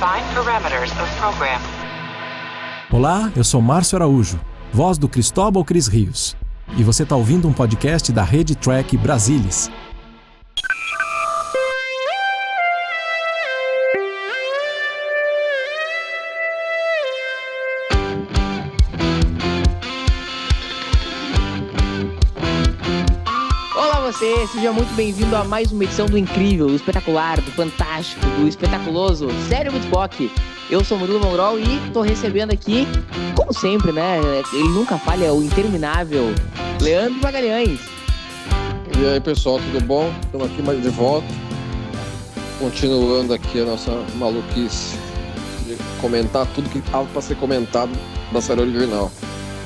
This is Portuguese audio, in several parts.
Define parameters of program. Olá, eu sou Márcio Araújo, voz do Cristóbal Cris Rios. E você está ouvindo um podcast da Rede Track Brasilis. Seja muito bem-vindo a mais uma edição do incrível, do espetacular, do fantástico, do espetaculoso Cérebro de Spock. Eu sou o Murilo Mongrol e tô recebendo aqui, como sempre, né? Ele nunca falha, o interminável Leandro Magalhães. E aí, pessoal, tudo bom? Estamos aqui mais de volta, continuando aqui a nossa maluquice de comentar tudo que estava para ser comentado da série original.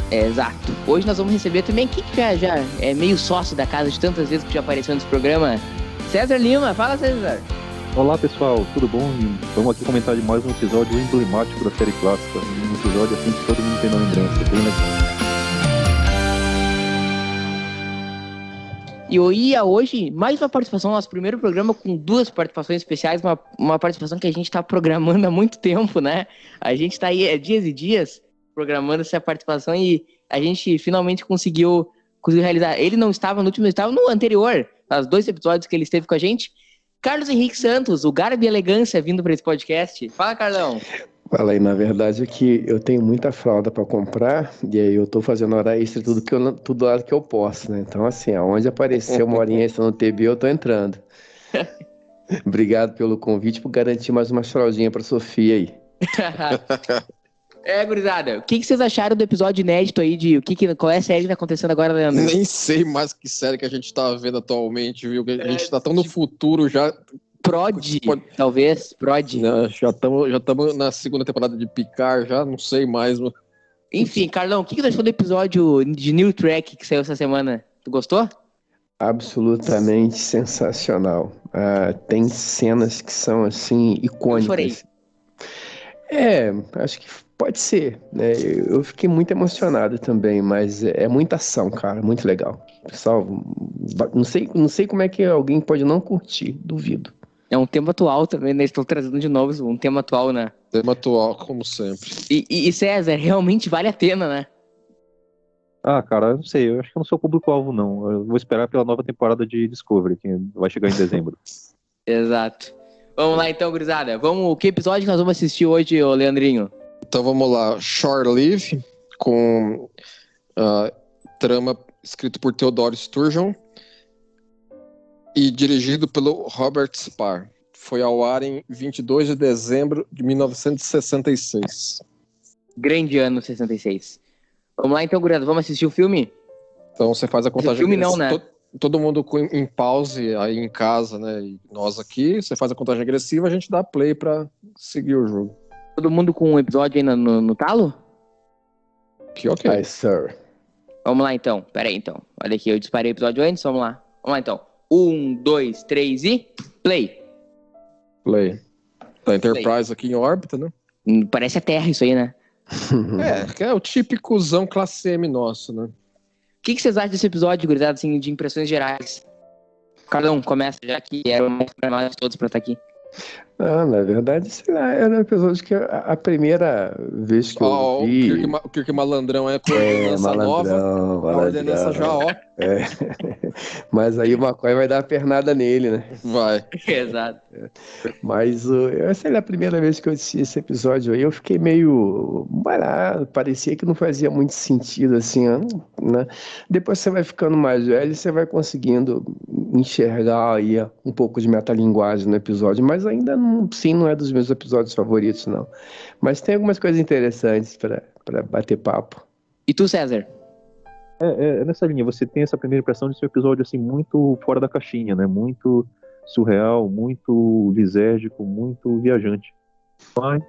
Exato. Hoje nós vamos receber também quem que já é meio sócio da casa de tantas vezes que já apareceu nesse programa, César Lima. Fala, César. Olá, pessoal, tudo bom? Vamos aqui comentar de mais um episódio emblemático da série clássica. Um episódio assim que todo mundo tem na lembrança. Bem legal. E hoje, mais uma participação no nosso primeiro programa com duas participações especiais, uma participação que a gente está programando há muito tempo, né? A gente está aí dias e dias programando essa participação e a gente finalmente conseguiu realizar. Ele não estava no último, ele estava no anterior, nos 2 episódios que ele esteve com a gente. Carlos Henrique Santos, o Garbo e Elegância, vindo para esse podcast. Fala, Carlão. Fala aí, na verdade é que eu tenho muita fralda para comprar e aí eu tô fazendo hora extra tudo hora que eu posso, né? Então assim, aonde aparecer uma horinha extra no TB eu tô entrando. Obrigado pelo convite, por garantir mais uma fraldinha pra Sofia aí. Gurizada, o que vocês acharam do episódio inédito aí qual é a série que tá acontecendo agora, Leandro? Nem sei mais que série que a gente tá vendo atualmente, viu? A gente tá tão no futuro já. Prod, talvez, Prod. Já estamos na segunda temporada de Picard, já não sei mais. Mano. Enfim, Carlão, o que tu achou do episódio de New Trek que saiu essa semana? Tu gostou? Absolutamente sensacional. Tem cenas que são assim icônicas. Acho que pode ser, né? Eu fiquei muito emocionado também, mas é muita ação, cara, muito legal. Pessoal, não sei como é que alguém pode não curtir, duvido. É um tema atual também, né? Estou trazendo de novo um tema atual, né? Tema atual, como sempre. E César, realmente vale a pena, né? Cara, eu não sei, eu acho que eu não sou público-alvo, não. Eu vou esperar pela nova temporada de Discovery, que vai chegar em dezembro. Exato. Vamos lá então, gurizada. Que episódio que nós vamos assistir hoje, ô Leandrinho? Então vamos lá, Shore Leave, com trama escrito por Theodore Sturgeon e dirigido pelo Robert Spar. Foi ao ar em 22 de dezembro de 1966. Grande ano, 66. Vamos lá então, gurizada, vamos assistir o filme? Então você faz a contagem. Filme não, né? Todo mundo em pause aí em casa, né? E nós aqui, você faz a contagem agressiva, a gente dá play pra seguir o jogo. Todo mundo com um episódio aí no talo? Que ok. Hi, sir. Vamos lá então. Pera aí então. Olha aqui, eu disparei o episódio antes, vamos lá. Vamos lá então. 1, 2, 3 e... Play. Tá Enterprise aqui em órbita, né? Parece a Terra isso aí, né? Que é o típicozão classe M nosso, né? O que vocês acham desse episódio, gurizada, assim, de impressões gerais? Cada um começa, já que era o mais programado de todos pra estar aqui. Na verdade, sei lá, era um episódio que a primeira vez que eu vi... O Kirk Malandrão é com a ordenança nova, a ordenança já, ó. Mas aí o McCoy vai dar a pernada nele, né? Vai. Exato. Mas, sei lá, a primeira vez que eu assisti esse episódio aí, eu fiquei meio barato, parecia que não fazia muito sentido, assim, né? Depois você vai ficando mais velho e você vai conseguindo enxergar aí um pouco de metalinguagem no episódio, mas ainda não é dos meus episódios favoritos, não. Mas tem algumas coisas interessantes para bater papo. E tu, César? Nessa linha, você tem essa primeira impressão de ser um episódio assim, muito fora da caixinha, né? Muito surreal, muito lisérgico, muito viajante. Mas,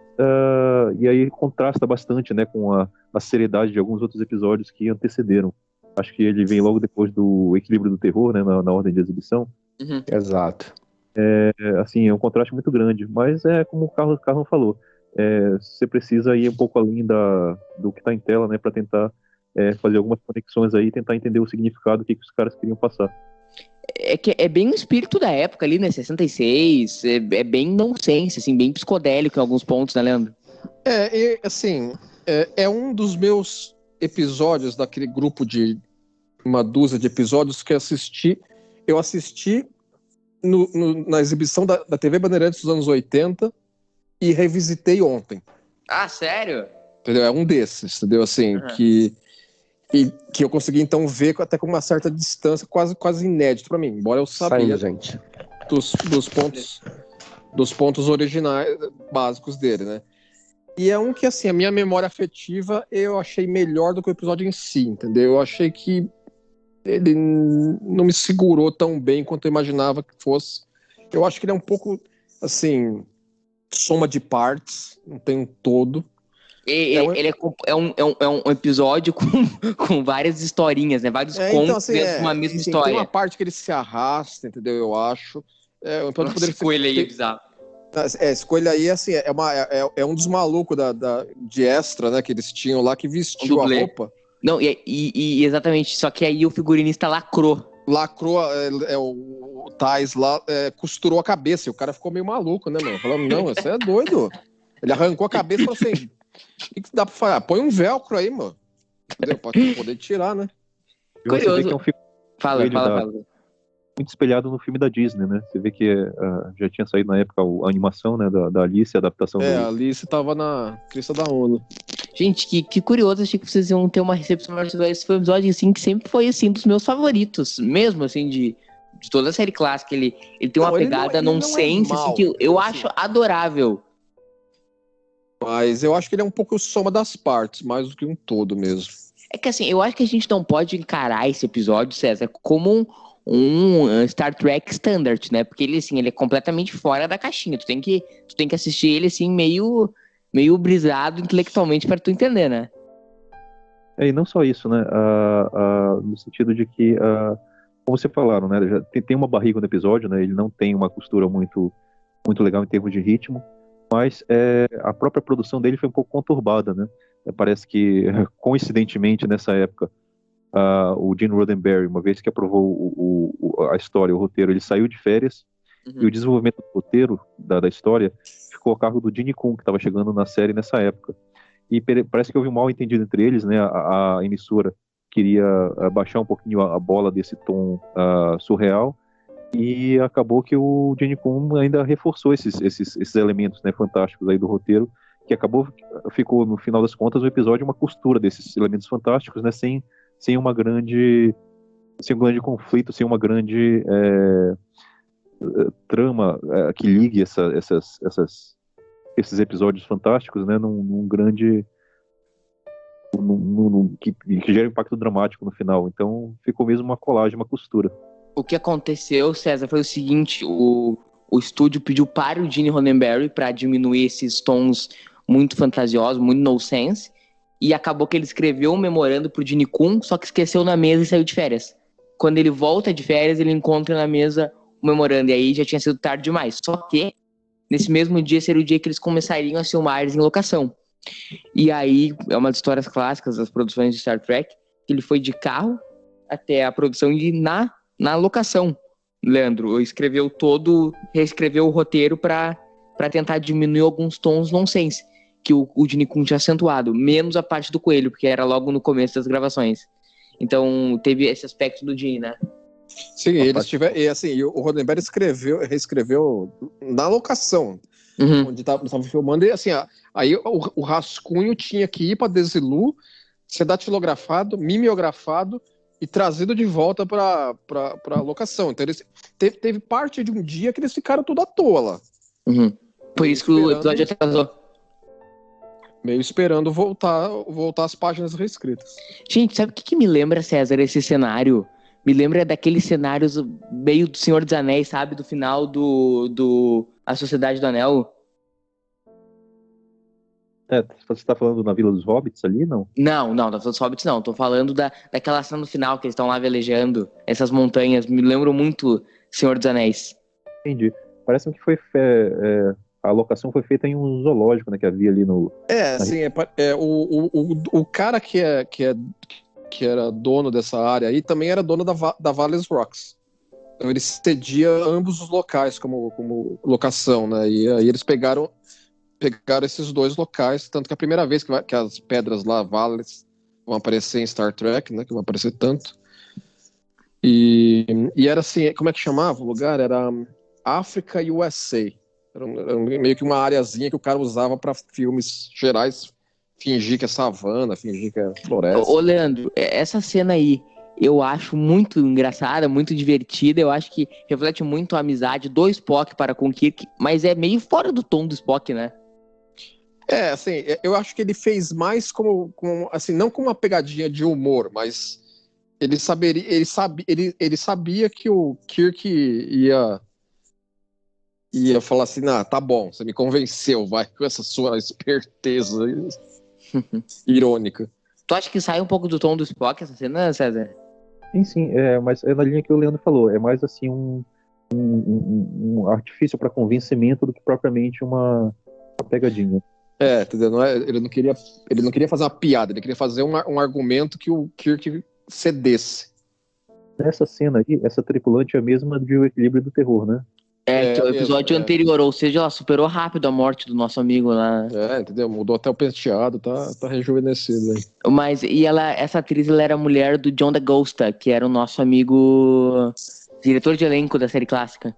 e aí contrasta bastante, né, com a seriedade de alguns outros episódios que antecederam. Acho que ele vem logo depois do Equilíbrio do Terror, né, na ordem de exibição. Uhum. Exato. Assim, é um contraste muito grande, mas como o Carlos falou, você precisa ir um pouco além do que está em tela, né, para tentar fazer algumas conexões aí, tentar entender o significado, o que os caras queriam passar. É que é bem o espírito da época ali, né? 66, é bem nonsense, assim, bem psicodélico em alguns pontos, né, Leandro? Assim, é um dos meus episódios daquele grupo de uma dúzia de episódios que eu assisti na exibição da TV Bandeirantes dos anos 80 e revisitei ontem. Ah, sério? Entendeu? É um desses, entendeu? Assim, que eu consegui então ver até com uma certa distância, quase inédito pra mim, embora eu sabia gente. dos pontos originais, básicos dele, né? E é um que, assim, a minha memória afetiva eu achei melhor do que o episódio em si, entendeu? Eu achei que ele não me segurou tão bem quanto eu imaginava que fosse. Eu acho que ele é um pouco, assim, soma de partes, não tem um todo. Ele é um episódio com várias historinhas, né? Vários contos então, assim, dentro de uma mesma história. Tem uma parte que ele se arrasta, entendeu? Eu acho. Escolha aí, bizarro. Escolha aí, assim, é um dos malucos de extra, né? Que eles tinham lá, que vestiu a roupa. Não, e exatamente, só que aí o figurinista lacrou. O Tais lá costurou a cabeça, e o cara ficou meio maluco, né, mano? Falando, não, você é doido. Ele arrancou a cabeça e falou assim: o que dá pra fazer? Põe um velcro aí, mano. Entendeu? Pra poder tirar, né? Curioso. É um filme fala. Muito espelhado no filme da Disney, né? Você vê que já tinha saído na época a animação, né, da Alice, a adaptação a Alice tava na crista da onda. Gente, que curioso, achei que vocês iam ter uma recepção maravilhosa. Esse foi um episódio, assim, que sempre foi, assim, dos meus favoritos, mesmo, assim, de toda a série clássica. Ele tem uma pegada nonsense, assim, que eu acho adorável. Mas eu acho que ele é um pouco soma das partes, mais do que um todo mesmo. É que, assim, eu acho que a gente não pode encarar esse episódio, César, como um Star Trek standard, né? Porque ele, assim, ele é completamente fora da caixinha. Tu tem que assistir ele, assim, meio brisado intelectualmente para tu entender, né? E não só isso, né? No sentido de que, como vocês falaram, né? Já tem uma barriga no episódio, né? Ele não tem uma costura muito, muito legal em termos de ritmo, mas a própria produção dele foi um pouco conturbada, né? Parece que, coincidentemente, nessa época, o Gene Roddenberry, uma vez que aprovou a história, o roteiro, ele saiu de férias, e o desenvolvimento do roteiro da história ficou a cargo do Gene Kun, que estava chegando na série nessa época. E parece que houve um mal entendido entre eles, né? A emissora queria baixar um pouquinho a bola desse tom surreal, e acabou que o Gene Kun ainda reforçou esses elementos, né, fantásticos aí do roteiro, que ficou, no final das contas, o episódio uma costura desses elementos fantásticos, né, sem um grande conflito, sem uma grande trama que ligue esses episódios fantásticos, né, num grande que gera um impacto dramático no final. Então ficou mesmo uma colagem, uma costura. O que aconteceu, César, foi o seguinte: o estúdio pediu para o Gene Roddenberry para diminuir esses tons muito fantasiosos, muito nonsense, e acabou que ele escreveu um memorando pro Gene Kun, só que esqueceu na mesa e saiu de férias. Quando ele volta de férias, ele encontra na mesa o memorando, e aí já tinha sido tarde demais. Só que, nesse mesmo dia, seria o dia que eles começariam a filmar eles em locação. E aí, é uma das histórias clássicas das produções de Star Trek, que ele foi de carro até a produção e na locação. Leandro reescreveu o roteiro para tentar diminuir alguns tons nonsense que o Gene Kun tinha acentuado, menos a parte do coelho, porque era logo no começo das gravações. Então teve esse aspecto do Gene, né? Sim, o Roddenberry reescreveu na locação, onde estava filmando, e assim, aí o rascunho tinha que ir para Desilu, ser datilografado, mimeografado e trazido de volta para a locação. Então teve parte de um dia que eles ficaram tudo à toa lá. Por isso que o episódio atrasou. Meio esperando voltar as páginas reescritas. Gente, sabe o que me lembra, César, esse cenário? Me lembra daqueles cenários meio do Senhor dos Anéis, sabe? Do final do A Sociedade do Anel. Você tá falando na Vila dos Hobbits ali, não? Não, da Vila dos Hobbits não. Tô falando daquela cena no final que eles estão lá velejando. Essas montanhas me lembram muito Senhor dos Anéis. Entendi. Parece que foi a locação foi feita em um zoológico, né, que havia ali no... O cara que era dono dessa área aí também era dono da Vales Rocks. Então ele cedia ambos os locais como locação, né? E aí eles pegaram esses dois locais, tanto que a primeira vez que as pedras lá, Vales, vão aparecer em Star Trek, né? Que vão aparecer tanto. E era assim, como é que chamava o lugar? Era África USA. Era meio que uma areazinha que o cara usava para filmes gerais, fingir que é savana, fingir que é floresta. Ô, Leandro, essa cena aí eu acho muito engraçada, muito divertida. Eu acho que reflete muito a amizade do Spock para com o Kirk, mas é meio fora do tom do Spock, né? Assim, eu acho que ele fez mais assim, não como uma pegadinha de humor, mas ele sabia que o Kirk ia falar assim, tá bom, você me convenceu, vai, com essa sua esperteza irônica. Tu acha que sai um pouco do tom do Spock essa cena, César? Sim, mas é na linha que o Leandro falou, é mais assim um artifício para convencimento do que propriamente uma pegadinha. Entendeu? Ele não queria fazer uma piada, ele queria fazer um argumento que o Kirk cedesse. Nessa cena aí, essa tripulante é a mesma de O Equilíbrio do Terror, né? Que é o episódio anterior, ou seja, ela superou rápido a morte do nosso amigo lá. Entendeu? Mudou até o penteado, tá rejuvenescido aí. Mas, essa atriz, ela era mulher do John DaGosta, que era o nosso amigo diretor de elenco da série clássica.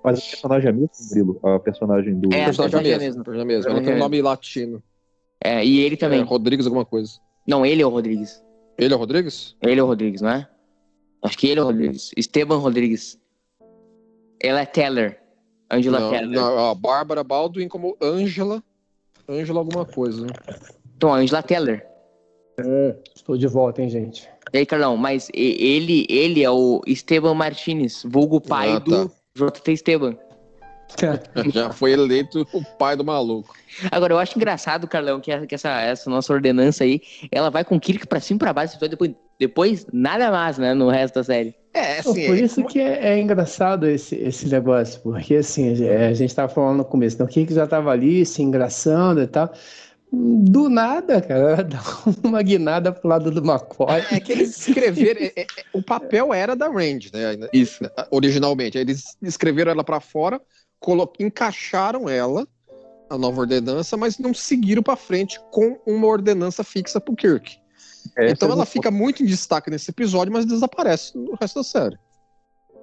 Mas a personagem é a mesma, Murilo? A personagem do... É, A personagem é a mesma. Ela tem um nome latino. E ele também. Rodrigues alguma coisa. Não, ele é o Rodrigues. Ele é o Rodrigues? Ele é o Rodrigues, não é? Acho que ele é o Rodrigues. Esteban Rodrigues. Ela é Teller. Angela Teller. Não, a Bárbara Baldwin como Angela alguma coisa. Então, Angela Teller. Estou de volta, hein, gente? E aí, Carlão, mas ele é o Esteban Martínez, vulgo pai do JT Esteban. Já foi eleito o pai do maluco. Agora, eu acho engraçado, Carlão, que essa nossa ordenança aí, ela vai com o Kirk pra cima e pra baixo, depois nada mais, né, no resto da série. Assim, por isso que é engraçado esse negócio, porque assim, a gente tava falando no começo, então o Kirk já tava ali se engraçando e tal. Do nada, cara, ela dá uma guinada pro lado do McCoy. Que eles escreveram, o papel era da Rand, né? Isso. Originalmente. Eles escreveram ela pra fora, encaixaram ela, a nova ordenança, mas não seguiram pra frente com uma ordenança fixa pro Kirk. Então ela fica muito em destaque nesse episódio, mas desaparece no resto da série.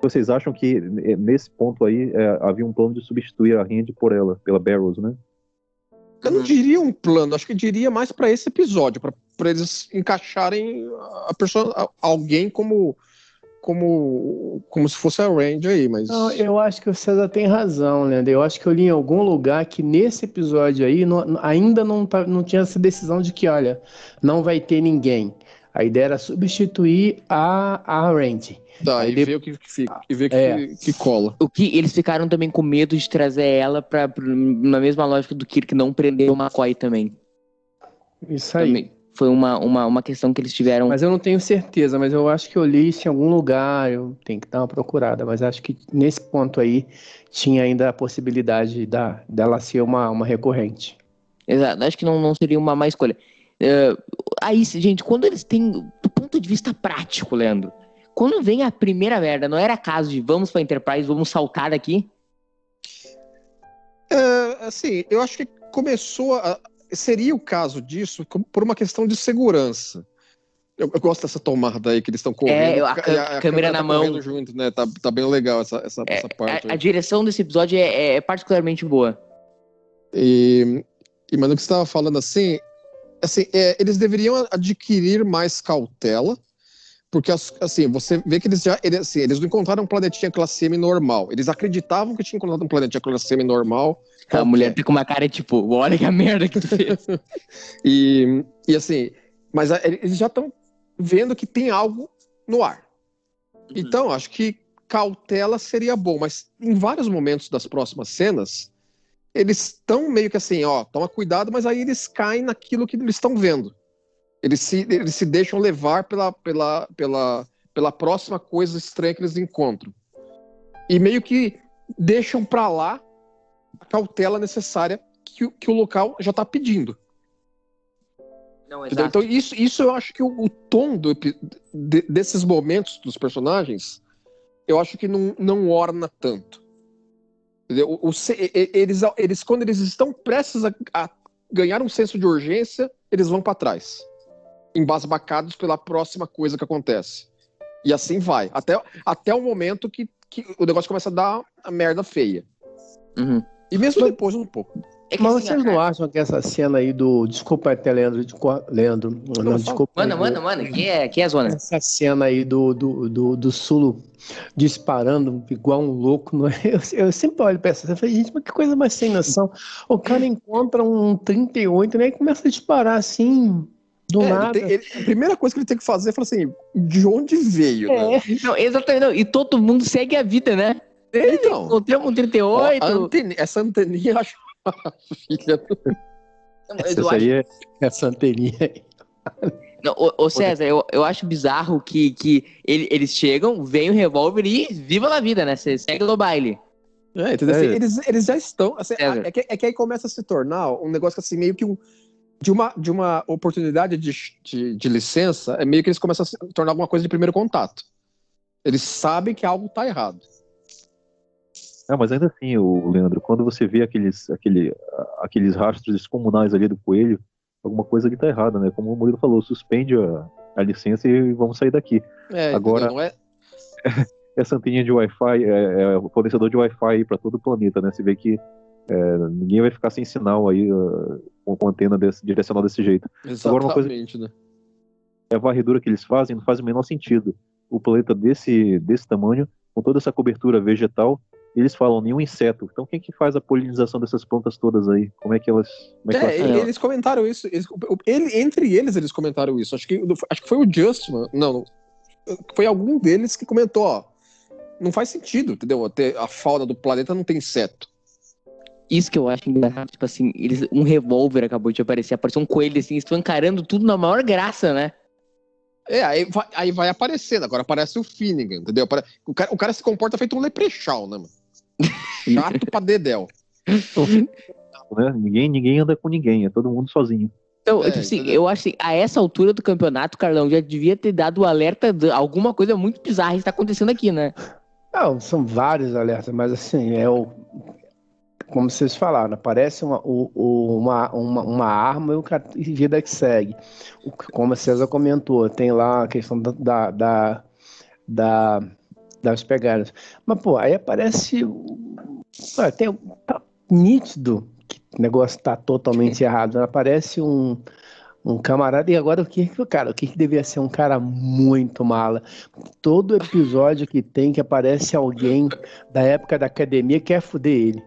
Vocês acham que nesse ponto aí havia um plano de substituir a Rand por ela, pela Barrows, né? Eu não diria um plano, acho que eu diria mais pra esse episódio, pra eles encaixarem alguém como se fosse a Rand aí, mas... Não, eu acho que o César tem razão, Leandro. Eu acho que eu li em algum lugar que nesse episódio aí ainda não tinha essa decisão de que, olha, não vai ter ninguém. A ideia era substituir a Rand. Tá, e ver o que fica, e ver que cola. O que eles ficaram também com medo de trazer ela na mesma lógica do Kirk não prender o McCoy também. Isso aí. Também foi uma questão que eles tiveram. Mas eu não tenho certeza, mas eu acho que eu li isso em algum lugar, eu tenho que dar uma procurada, mas acho que nesse ponto aí tinha ainda a possibilidade dela ser uma recorrente. Exato, acho que não seria uma má escolha. Aí, gente, quando eles têm, do ponto de vista prático, Leandro, quando vem a primeira merda, não era caso de vamos pra Enterprise, vamos saltar daqui? Assim, eu acho que seria o caso disso por uma questão de segurança. Eu gosto dessa tomada aí que eles estão correndo. A câmera na mão. Junto, né? Tá bem legal essa parte. A direção desse episódio é particularmente boa. Mas no que você estava falando assim, eles deveriam adquirir mais cautela, porque assim, você vê que eles não encontraram um planetinha classe M normal. Eles acreditavam que tinham encontrado um planetinha classe M normal. A mulher fica com uma cara tipo, olha que a merda que tu fez. e assim, mas eles já estão vendo que tem algo no ar. Então, acho que cautela seria bom, mas em vários momentos das próximas cenas, eles estão meio que assim, toma cuidado, mas aí eles caem naquilo que eles estão vendo. Eles se deixam levar pela próxima coisa estranha que eles encontram. E meio que deixam pra lá a cautela necessária que o local já tá pedindo. Não, então isso eu acho que o tom desses momentos dos personagens, eu acho que não orna tanto. Entendeu? Eles, quando eles estão prestes a ganhar um senso de urgência, eles vão para trás, embasbacados pela próxima coisa que acontece. E assim vai, até o momento que o negócio começa a dar a merda feia. Uhum. E mesmo depois, um pouco. É que Mas assim, vocês não acham que essa cena aí do... Desculpa até, Leandro. Não, desculpa. Manda, que é a zona. Essa cena aí do Sulu disparando igual um louco. Não é? Eu sempre olho pra essa cena e falo, gente, mas que coisa mais sem noção. O cara encontra um 38, né? E começa a disparar assim, do nada. A primeira coisa que ele tem que fazer é falar assim, de onde veio, né? Não, exatamente, não. E todo mundo segue a vida, né? Então, Encontramos um 38. essa anteninha, eu acho filha do... Essa anteninha aí. Não, ô César, eu acho bizarro que eles chegam, vem o revólver e viva a vida, né? Você segue no baile. Entendeu? Assim, eles já estão... Assim, é que aí começa a se tornar um negócio assim, meio que de uma oportunidade de licença, é meio que eles começam a se tornar alguma coisa de primeiro contato. Eles sabem que algo tá errado. Mas ainda assim, Leandro, quando você vê aqueles rastros descomunais ali do coelho, alguma coisa ali tá errada, né? Como o Murilo falou, suspende a licença e vamos sair daqui. Agora, não é... essa anteninha de Wi-Fi é o fornecedor de Wi-Fi para todo o planeta, né? Você vê que ninguém vai ficar sem sinal aí com antena direcional desse jeito. Exatamente, agora, uma coisa, né? A varredura que eles fazem não faz o menor sentido. O planeta desse tamanho, com toda essa cobertura vegetal, eles falam nenhum inseto. Então quem que faz a polinização dessas plantas todas aí? Como é que elas... eles comentaram isso. Entre eles comentaram isso. Acho que foi o Justman. Não, foi algum deles que comentou, ó. Não faz sentido, entendeu? A fauna do planeta não tem inseto. Isso que eu acho engraçado, tipo assim, um revólver acabou de apareceu um coelho assim, estão encarando tudo na maior graça, né? Aí vai aparecendo. Agora aparece o Finnegan, entendeu? O cara se comporta feito um leprechaun, né, mano? Chato pra dedéu. Né? Ninguém anda com ninguém, é todo mundo sozinho. Então, tipo assim, eu acho assim, a essa altura do campeonato, Carlão, já devia ter dado o alerta de alguma coisa muito bizarra está acontecendo aqui, né? Não, são vários alertas, mas assim, como vocês falaram, parece uma arma e vida que segue. Como a César comentou, tem lá a questão das pegadas. Mas, pô, aí aparece... tá nítido que o negócio tá totalmente errado. Aparece um camarada, e agora o que devia ser um cara muito mala. Todo episódio que aparece alguém da época da academia quer fuder ele.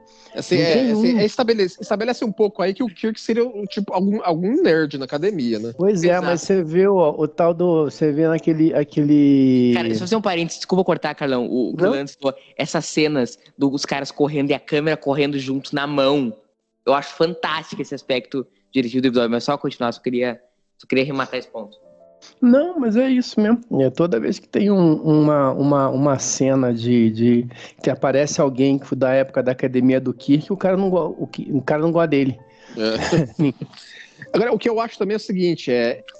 Estabelece um pouco aí que o Kirk seria tipo algum nerd na academia, né? Pois é, mas você vê o tal do... Você vê naquele... Cara, se você um parênteses, desculpa cortar, Carlão, o que o Lance falou, essas cenas dos caras correndo e a câmera correndo juntos na mão, eu acho fantástico esse aspecto dirigido do episódio, mas só continuar, só queria arrematar esse ponto. Não, mas é isso mesmo. Toda vez que tem uma cena que aparece alguém da época da academia do Kirk, o cara não gosta dele. Agora, o que eu acho também é o seguinte,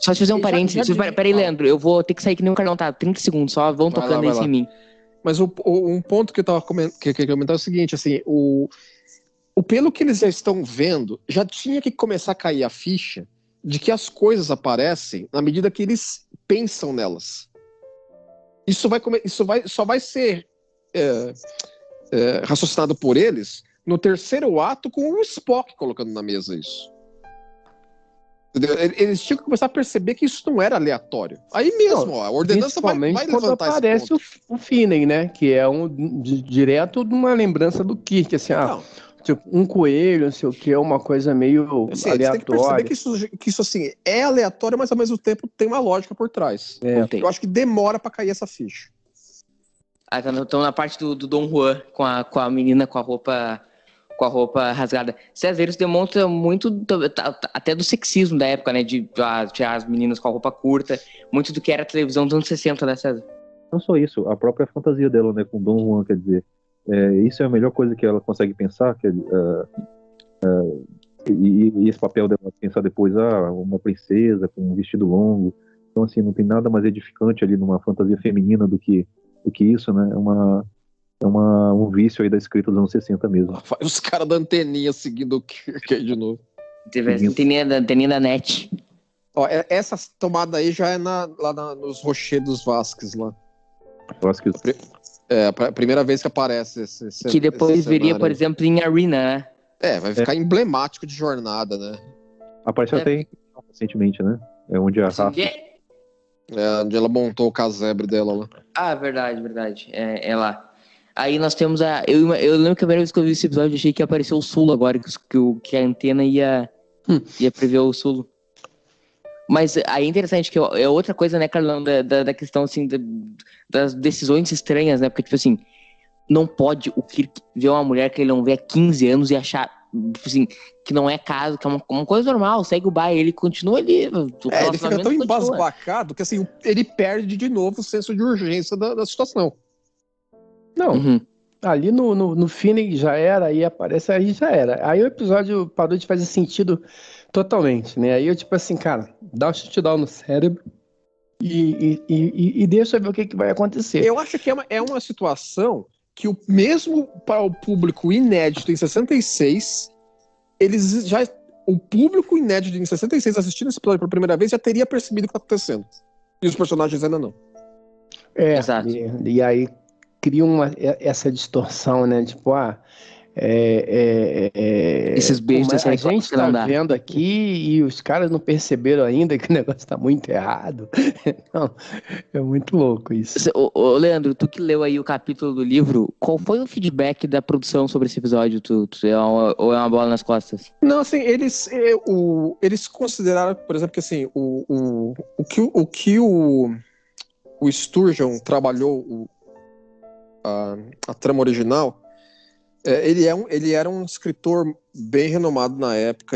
Só te fazer um parênteses. Peraí, Leandro, eu vou ter que sair que nem o Carlão tá. 30 segundos, só vão tocando isso em mim. Mas um ponto que eu tava comentando é o seguinte, assim, pelo que eles já estão vendo, já tinha que começar a cair a ficha de que as coisas aparecem na medida que eles pensam nelas. Isso só vai ser raciocinado por eles no terceiro ato com o Spock colocando na mesa isso. Entendeu? Eles tinham que começar a perceber que isso não era aleatório. Aí mesmo, a ordenança vai levantar quando aparece o Finney, né? Que é direto de uma lembrança do Kirk, assim, tipo, um coelho, não sei o que, é uma coisa meio aleatória. Você tem que perceber que isso assim, é aleatório, mas ao mesmo tempo tem uma lógica por trás. Eu acho que demora pra cair essa ficha. Então na parte do Dom Juan, com a menina com a roupa rasgada. César, isso demonstra muito até do sexismo da época, né? De tirar as meninas com a roupa curta, muito do que era a televisão dos anos 60, né, César? Não só isso, a própria fantasia dela, né, com Dom Juan, quer dizer, isso é a melhor coisa que ela consegue pensar, e esse papel dela pensar depois, uma princesa com um vestido longo. Então, assim, não tem nada mais edificante ali numa fantasia feminina do que do que isso, né? Um vício aí da escrita dos anos 60 mesmo. Os caras da anteninha seguindo o Kirk aí de novo. Teve essa anteninha da net. Ó, essa tomada aí já é nos Rochers dos Vasques lá. Vasques. É a primeira vez que aparece esse Que depois viria, cenário. por exemplo, em Arena, né? Vai ficar emblemático de jornada, né? Apareceu até recentemente, né? É onde a Rafa... Onde ela montou o casebre dela lá. Ah, verdade. É lá. Aí nós temos eu lembro que a primeira vez que eu vi esse episódio, eu achei que ia aparecer o Sulo agora, que a antena ia prever o Sulo. Mas aí é interessante que é outra coisa, né, Carlão, da questão, assim, das decisões estranhas, né? Porque, tipo assim, não pode o Kirk ver uma mulher que ele não vê há 15 anos e achar, tipo assim, que não é caso, que é uma coisa normal, segue o baile, ele continua ali. Ele fica tão embasbacado que, assim, ele perde de novo o senso de urgência da situação. Não, ali no feeling já era, aí aparece, aí já era. Aí o episódio parou de fazer sentido totalmente, né? Aí eu, tipo assim, cara, dá um shutdown no cérebro e deixa eu ver o que vai acontecer. Eu acho que é uma situação que mesmo para o público inédito em 66, o público inédito em 66 assistindo esse episódio pela primeira vez já teria percebido o que está acontecendo. E os personagens ainda não. Exato. E aí cria essa distorção, né? Tipo, esses beijos a gente tá vendo aqui e os caras não perceberam ainda que o negócio tá muito errado. Não, é muito louco isso. Ô, Leandro, tu que leu aí o capítulo do livro, qual foi o feedback da produção sobre esse episódio? Ou é uma bola nas costas? Não, assim, eles consideraram, por exemplo, que assim, o que o Sturgeon trabalhou a trama original, ele era um escritor bem renomado na época,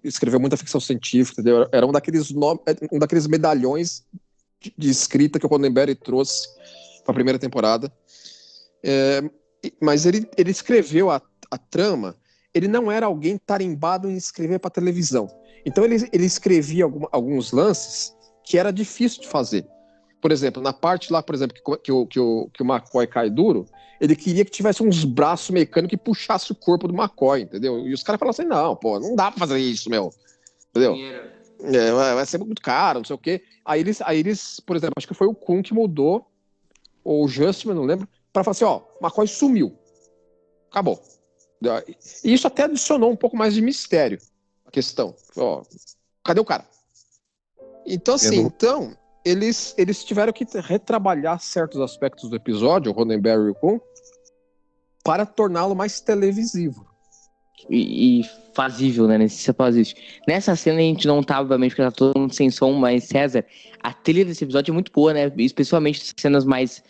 escreveu muita ficção científica, entendeu? Era um daqueles medalhões de escrita que o Roddenberry trouxe para a primeira temporada. Mas ele escreveu a trama, ele não era alguém tarimbado em escrever para televisão. Então ele escrevia alguns lances que era difícil de fazer. Por exemplo, na parte lá, por exemplo, que o McCoy cai duro, ele queria que tivesse uns braços mecânicos que puxasse o corpo do McCoy, entendeu? E os caras falaram assim, não dá pra fazer isso, meu. Entendeu? Vai ser muito caro, não sei o quê. Aí eles, por exemplo, acho que foi o Kuhn que mudou, ou o Justman, não lembro, pra falar assim, McCoy sumiu. Acabou. E isso até adicionou um pouco mais de mistério à questão. Cadê o cara? Então, assim, eles tiveram que retrabalhar certos aspectos do episódio, o Roddenberry e o Kuhn, para torná-lo mais televisivo. E fazível, né? Nessa cena a gente não tava, obviamente, porque tá todo mundo sem som, mas, César, a trilha desse episódio é muito boa, né? Especialmente as cenas mais...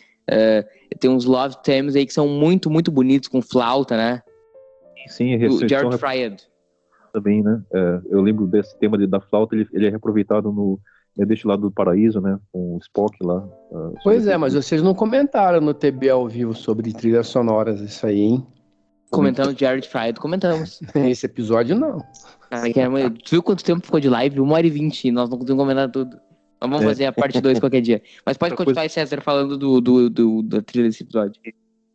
tem uns love themes aí que são muito, muito bonitos, com flauta, né? Sim, o Jared Fryed. Também, né? Eu lembro desse tema da flauta, ele é reaproveitado no Deste Lado do Paraíso, né? Com o Spock lá. Pois é, mas vocês não comentaram no TB ao vivo sobre trilhas sonoras isso aí, hein? Comentamos Jared Fryed, comentamos. Esse episódio não. Tu viu quanto tempo ficou de live? 1h20, nós não conseguimos comentar tudo. Mas vamos fazer a parte 2 qualquer dia. Mas pode continuar aí, César, falando da trilha desse episódio.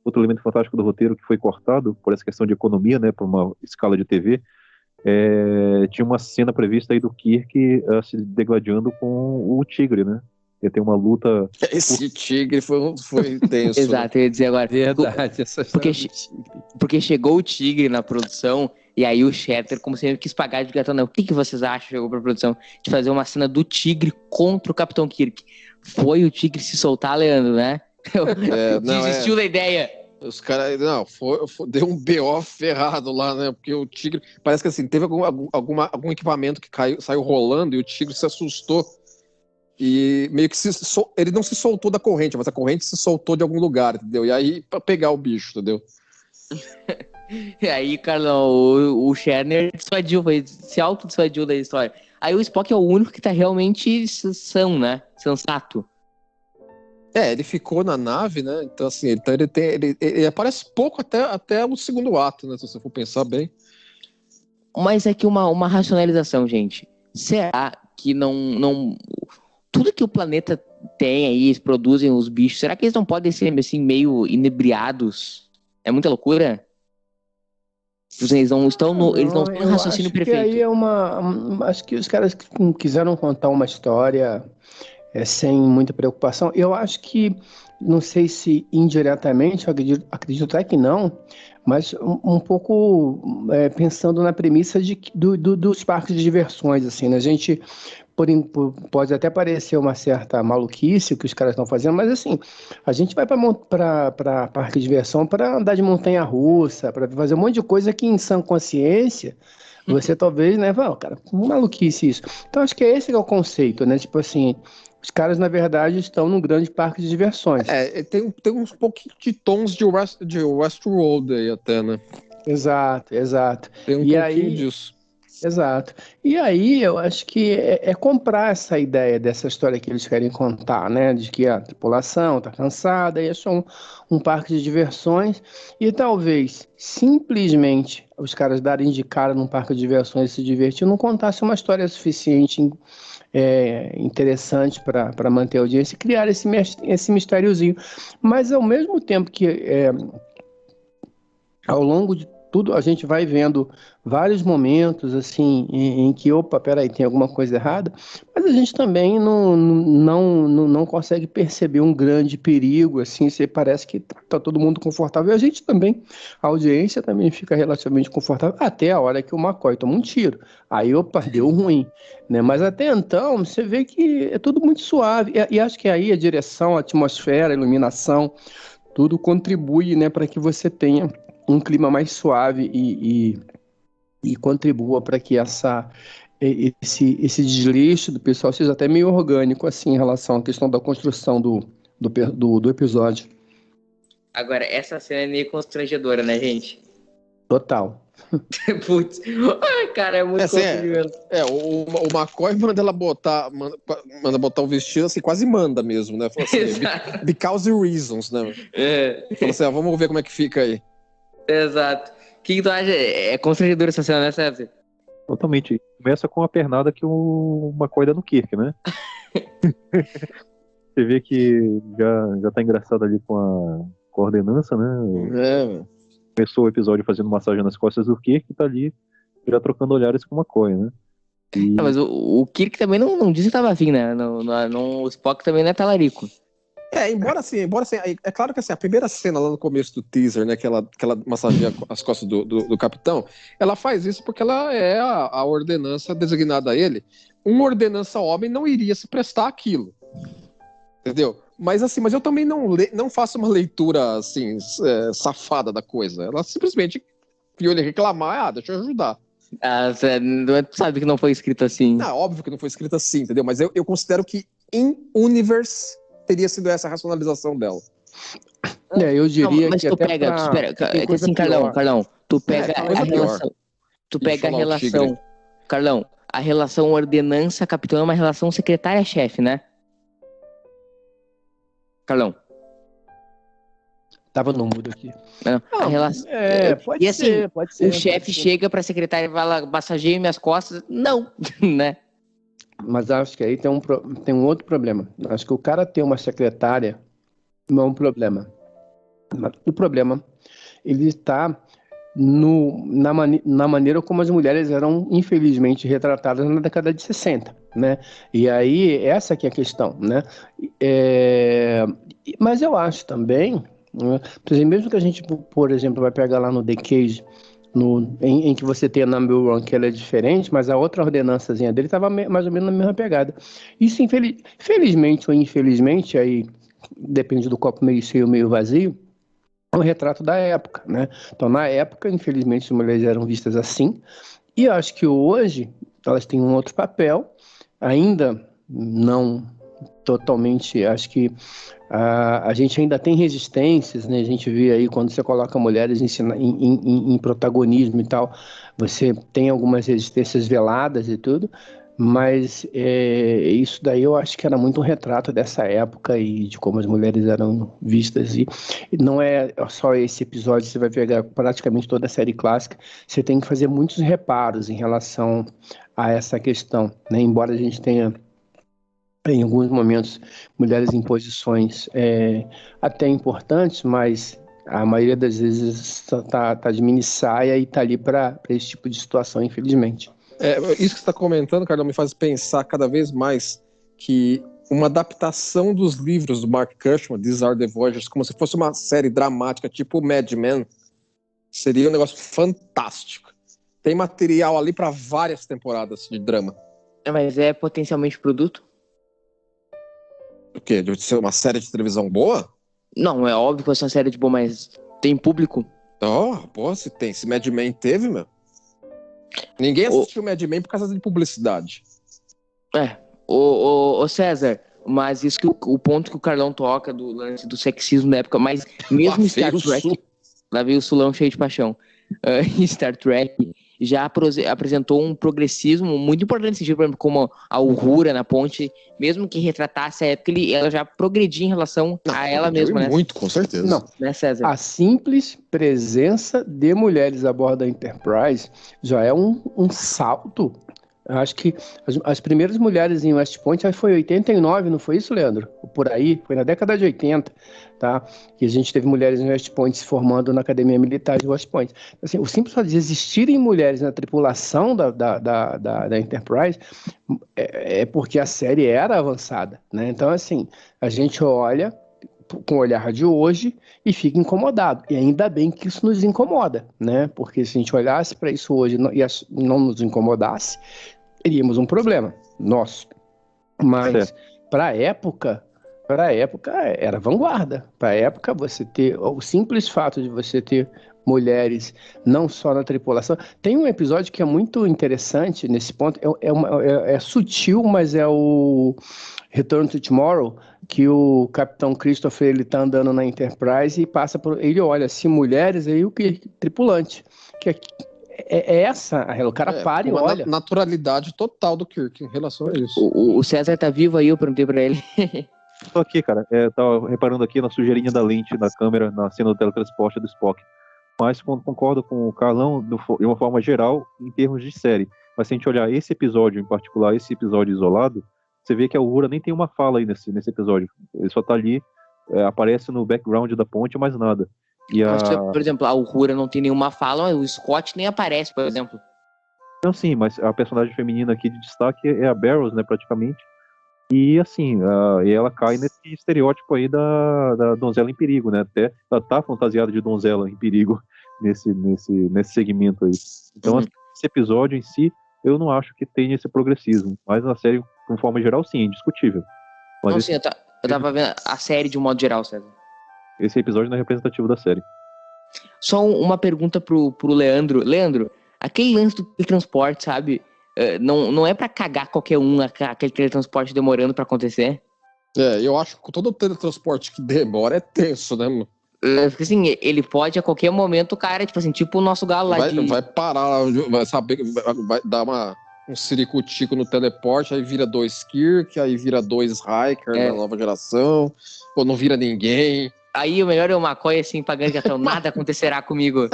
Outro elemento fantástico do roteiro que foi cortado por essa questão de economia, né? Por uma escala de TV. Tinha uma cena prevista aí do Kirk se degladiando com o tigre, né? Ia ter uma luta... Esse tigre foi tenso. Exato, eu ia dizer agora. Verdade, essa porque chegou o tigre na produção e aí o Shatter, como sempre, quis pagar de gatão. O que vocês acham, chegou pra produção, de fazer uma cena do tigre contra o Capitão Kirk? Foi o tigre se soltar, Leandro, né? Desistiu da ideia. Os caras, deu um BO ferrado lá, né? Porque o tigre, parece que assim, teve algum equipamento que saiu rolando e o tigre se assustou. E meio que ele não se soltou da corrente, mas a corrente se soltou de algum lugar, entendeu? E aí, pra pegar o bicho, entendeu? E aí, Carlão, o Shatner se auto-dissuadiu da história. Aí o Spock é o único que tá realmente né? Sensato. Ele ficou na nave, né? Então, assim, ele aparece pouco até o segundo ato, né? Se você for pensar bem. Mas é que uma racionalização, gente. Será que não... Tudo que o planeta têm aí, eles produzem os bichos, será que eles não podem ser, assim, meio inebriados? É muita loucura? Eles não estão eles não estão em Eu raciocínio acho que perfeito. aí acho que os caras quiseram contar uma história sem muita preocupação. Eu acho que, não sei se indiretamente, eu acredito até que não, mas um pouco pensando na premissa dos parques de diversões, assim, né? A gente pode até parecer uma certa maluquice o que os caras estão fazendo, mas assim, a gente vai para parque de diversão para andar de montanha-russa, para fazer um monte de coisa que em sã consciência você talvez, né, fala, cara, maluquice isso. Então acho que esse que é o conceito, né? Tipo assim, os caras na verdade estão num grande parque de diversões. Tem uns pouquinhos de tons de Westworld aí até, né? Exato. Tem um E pouquinho aí, disso. exato. E aí eu acho que é comprar essa ideia dessa história que eles querem contar, né? De que a tripulação está cansada e é só um parque de diversões. E talvez simplesmente os caras darem de cara num parque de diversões e se divertir não contasse uma história suficiente interessante para manter a audiência e criar esse mistériozinho. Mas ao mesmo tempo que ao longo de tudo, a gente vai vendo vários momentos assim em que, opa, peraí, tem alguma coisa errada, mas a gente também não consegue perceber um grande perigo, assim, parece que tá todo mundo confortável, e a gente também, a audiência também fica relativamente confortável, até a hora que o McCoy toma um tiro, aí, opa, deu ruim, né? Mas até então, você vê que é tudo muito suave, e acho que aí a direção, a atmosfera, a iluminação, tudo contribui, né, para que você tenha um clima mais suave e contribua para que esse desleixo do pessoal seja até meio orgânico, assim, em relação à questão da construção do episódio. Agora, essa cena é meio constrangedora, né, gente? Total. Putz. Ai, cara, é muito constrangedor. O McCoy manda botar o vestido, assim, quase manda mesmo, né? Fala assim, because reasons, né? Fala assim, vamos ver como é que fica aí. Exato. O que tu acha? É constrangedor essa cena, né, César? Totalmente. Começa com a pernada que o McCoy dá no Kirk, né? Você vê que já tá engraçado ali com a coordenança, né? Começou o episódio fazendo massagem nas costas do Kirk e tá ali já trocando olhares com o McCoy, né? Mas o Kirk também não disse que tava afim, né? O Spock também não é talarico. Embora assim, é claro que assim, a primeira cena lá no começo do teaser, né, que ela massageia as costas do capitão, ela faz isso porque ela é a ordenança designada a ele. Uma ordenança homem não iria se prestar àquilo, entendeu? Mas assim, eu também não faço uma leitura assim, safada da coisa. Ela simplesmente viu ele reclamar, deixa eu ajudar. Tu sabe que não foi escrito assim. Não, óbvio que não foi escrito assim, entendeu? Mas eu considero que in universe teria sido essa a racionalização dela. Eu diria mas que tu até pega, é que assim, pior. Carlão, tu pega a relação, Carlão, a relação ordenança-capitão é uma relação secretária-chefe, né? Carlão. Tava no mudo aqui. A relação... Pode e ser, assim, pode ser. O chefe chega pra secretária e fala, massageia minhas costas. Não, né? Mas acho que aí tem um outro problema. Acho que o cara ter uma secretária não é um problema. O problema, ele está na maneira como as mulheres eram, infelizmente, retratadas na década de 60, né? E aí, essa que é a questão, né? Mas eu acho também, né, mesmo que a gente, por exemplo, vai pegar lá no The Cage, em que você tem a Number One, que ela é diferente, mas a outra ordenançazinha dele estava mais ou menos na mesma pegada. Isso, felizmente ou infelizmente, aí depende do copo meio cheio ou meio vazio, é um retrato da época, né? Então, na época, infelizmente, as mulheres eram vistas assim, e eu acho que hoje elas têm um outro papel, ainda não totalmente, acho que a gente ainda tem resistências, né? A gente vê aí quando você coloca mulheres em protagonismo e tal, você tem algumas resistências veladas e tudo, mas isso daí eu acho que era muito um retrato dessa época e de como as mulheres eram vistas. E não é só esse episódio, você vai pegar praticamente toda a série clássica, você tem que fazer muitos reparos em relação a essa questão, né? Embora a gente tenha em alguns momentos, mulheres em posições até importantes, mas a maioria das vezes tá de mini saia e tá ali para esse tipo de situação, infelizmente. Isso que você está comentando, Carlão, me faz pensar cada vez mais que uma adaptação dos livros do Mark Cushman, These Are the Voyagers, como se fosse uma série dramática, tipo Mad Men, seria um negócio fantástico. Tem material ali para várias temporadas de drama. Mas é potencialmente produto? O quê? De ser uma série de televisão boa? Não, é óbvio que vai ser uma série de boa, mas tem público? Se tem. Se Mad Men teve, meu. Ninguém assistiu Mad Men por causa de publicidade. Ô César, mas isso que o ponto que o Carlão toca do lance do sexismo na época, mas mesmo Star Trek... Lá veio o Sulão cheio de paixão. Star Trek já apresentou um progressismo muito importante, sentido, por exemplo, como a Uhura na ponte, mesmo que retratasse a época, ela já progredia em relação a ela mesma, né? Muito, com certeza. Não, né, César? A simples presença de mulheres a bordo da Enterprise já é um salto. Eu acho que as primeiras mulheres em West Point foi em 89, não foi isso, Leandro? Por aí, foi na década de 80, tá? Que a gente teve mulheres em West Point se formando na Academia Militar de West Point. Assim, o simples fato de existirem mulheres na tripulação da Enterprise é porque a série era avançada, né? Então, assim, a gente olha com o olhar de hoje e fica incomodado. E ainda bem que isso nos incomoda, né? Porque se a gente olhasse para isso hoje e não nos incomodasse, teríamos um problema nosso. Mas para a época era vanguarda. Para a época, você ter o simples fato de você ter mulheres não só na tripulação. Tem um episódio que é muito interessante nesse ponto, é sutil, mas é o Return to Tomorrow, que o Capitão Christopher, ele tá andando na Enterprise e passa por... Ele olha, se mulheres, aí o que? Tripulante. Que é essa, o cara para e olha. Naturalidade total do Kirk em relação a isso. O César tá vivo aí, eu perguntei pra ele. Tô aqui, cara. Tava reparando aqui na sujeirinha da lente da câmera na cena do teletransporte do Spock. Mas concordo com o Carlão de uma forma geral em termos de série. Mas se a gente olhar esse episódio em particular, esse episódio isolado, você vê que a Uhura nem tem uma fala aí nesse episódio. Ele só tá ali, aparece no background da ponte, mais nada. Mas, por exemplo, a Uhura não tem nenhuma fala, mas o Scott nem aparece, por exemplo. Não, sim, mas a personagem feminina aqui de destaque é a Barrows, né, praticamente. E assim, ela cai nesse estereótipo aí da donzela em perigo, né? Até ela tá fantasiada de donzela em perigo nesse segmento aí. Então, esse episódio em si, eu não acho que tenha esse progressismo. Mas na série, de forma geral, sim, é indiscutível. Mas não, sim, eu tava vendo a série de um modo geral, César. Esse episódio não é representativo da série. Só uma pergunta pro Leandro. Leandro, aquele lance do teletransporte, sabe? Não é pra cagar qualquer aquele teletransporte demorando pra acontecer? Eu acho que todo teletransporte que demora é tenso, né, mano? Porque assim, ele pode a qualquer momento, o cara, tipo assim, tipo o nosso galo lá vai parar, vai saber, vai dar um ciricutico no teleporte, aí vira 2 Kirk, aí vira 2 Riker da nova geração, ou não vira ninguém. Aí o melhor é o McCoy assim, pagando cartão, nada acontecerá comigo.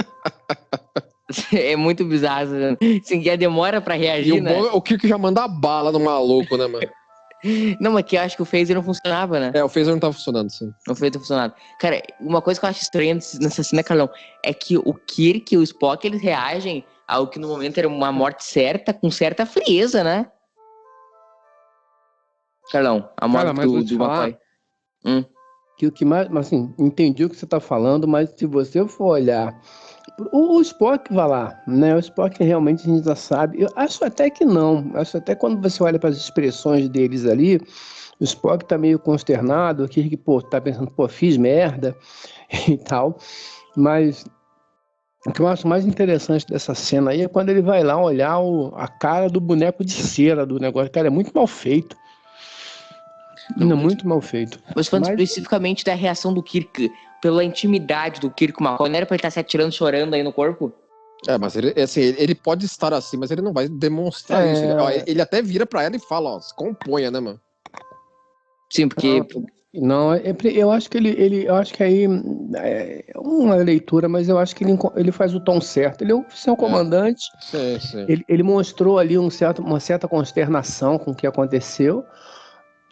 É muito bizarro, né? Assim, que a demora pra reagir, e né? O Kirk já manda bala no maluco, né, mano? Não, mas que eu acho que o phaser não funcionava, né? O phaser não tava funcionando, sim. O phaser não funcionava. Cara, uma coisa que eu acho estranha nessa cena, Carlão, é que o Kirk e o Spock, eles reagem ao que no momento era uma morte certa, com certa frieza, né? Carlão, a morte do McCoy. Que o que mais, assim, entendi o que você tá falando, mas se você for olhar, o Spock vai lá, né? O Spock realmente a gente já sabe. Eu acho até que não. Acho até quando você olha para as expressões deles ali, o Spock tá meio consternado, o Kirk, tá pensando, fiz merda e tal. Mas o que eu acho mais interessante dessa cena aí é quando ele vai lá olhar a cara do boneco de cera do negócio. Cara, é muito mal feito. Muito mal feito. Mas falando especificamente da reação do Kirk, pela intimidade do Kirk com o McCoy, não era pra ele estar se atirando, chorando aí no corpo? Mas ele pode estar assim, mas ele não vai demonstrar isso. Ele até vira pra ela e fala, se componha, né, mano? Sim, porque... Não, eu acho que eu acho que aí é uma leitura, mas eu acho que ele faz o tom certo. Ele é um oficial comandante. Sim. Ele mostrou ali uma certa consternação com o que aconteceu.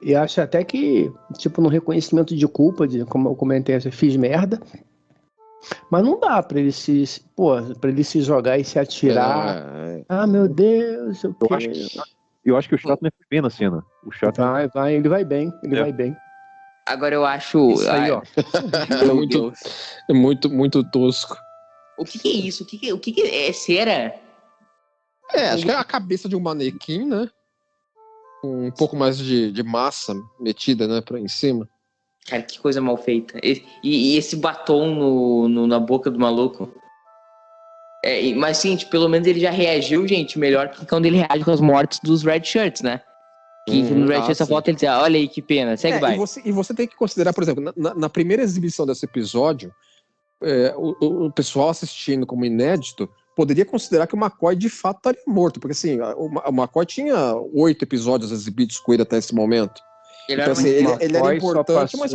E acho até que, tipo, no reconhecimento de culpa, como eu comentei, eu fiz merda. Mas não dá pra ele pra ele se jogar e se atirar. Ah, meu Deus, Eu acho que o Shatner foi bem na cena. O Shatner ele vai bem, vai bem. Agora eu acho... Isso aí, ó. Meu Deus. É muito tosco. O que é isso? O que é cera? Acho que é a cabeça de um manequim, né? Com um pouco mais de massa metida, né, em cima. Cara, que coisa mal feita. E esse batom na boca do maluco. Mas, sim, pelo menos ele já reagiu, gente, melhor que quando ele reage com as mortes dos Red Shirts, né? Que no Red Shirts, essa foto ele diz, olha aí que pena, segue, vai. E você tem que considerar, por exemplo, na primeira exibição desse episódio, o pessoal assistindo como inédito poderia considerar que o McCoy de fato estaria morto, porque assim, o McCoy tinha 8 episódios exibidos com ele até esse momento. Ele era importante, mas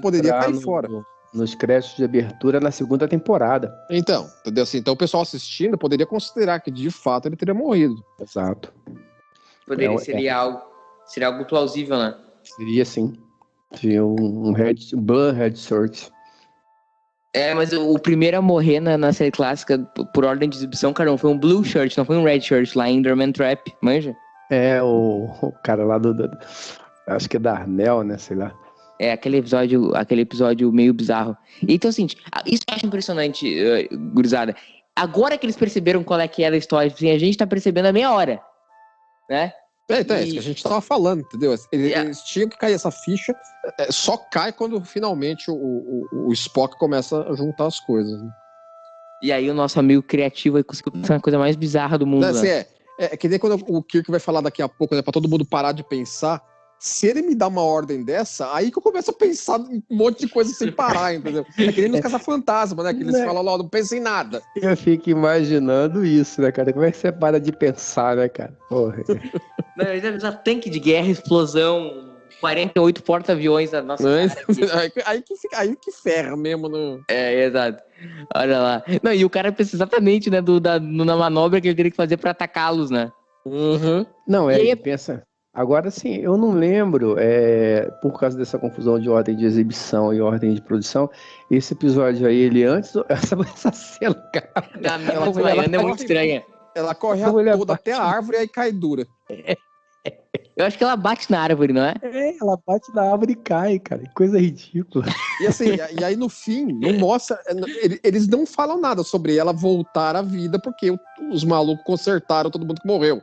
poderia cair fora. Nos créditos de abertura na segunda temporada. Então, entendeu? Assim, então o pessoal assistindo poderia considerar que de fato ele teria morrido. Exato. Seria algo plausível, né? Seria sim. Seria um Blood Red Shirt. Mas o primeiro a morrer na série clássica, por ordem de exibição, cara, não foi um Blue Shirt, não foi um Red Shirt lá em Enderman Trap, manja? O cara lá acho que é da Arnel, né, sei lá. Aquele episódio meio bizarro. Então, assim, isso eu acho impressionante, gurizada. Agora que eles perceberam qual é que era a história, assim, a gente tá percebendo a meia hora, né? É isso que a gente tava falando, entendeu? Eles tinham que cair essa ficha, só cai quando finalmente o Spock começa a juntar as coisas. Né? E aí o nosso amigo criativo conseguiu pensar a coisa mais bizarra do mundo. Né? É que nem quando o Kirk vai falar daqui a pouco, né, pra todo mundo parar de pensar. Se ele me dá uma ordem dessa, aí que eu começo a pensar em um monte de coisa sem parar, entendeu? É que nem nos Caça-Fantasma, né? Que eles falam lá, não pensa em nada. Eu fico imaginando isso, né, cara? Como é que você para de pensar, né, cara? Porra. Não, ele deve usar tanque de guerra, explosão, 48 porta-aviões da nossa aí que ferra mesmo. No... Exato. Olha lá. Não, e o cara precisa exatamente, né, na manobra que ele teria que fazer pra atacá-los, né? Uhum. Não, ele pensa... Agora sim, eu não lembro, por causa dessa confusão de ordem de exibição e ordem de produção, esse episódio aí, ele antes, essa cena, cara. A minha desmaiando é muito estranha. Ela corre toda até a árvore e aí cai dura. Eu acho que ela bate na árvore, não é? Ela bate na árvore e cai, cara. Que coisa ridícula. E assim, e aí no fim, não mostra. Eles não falam nada sobre ela voltar à vida, porque os malucos consertaram todo mundo que morreu.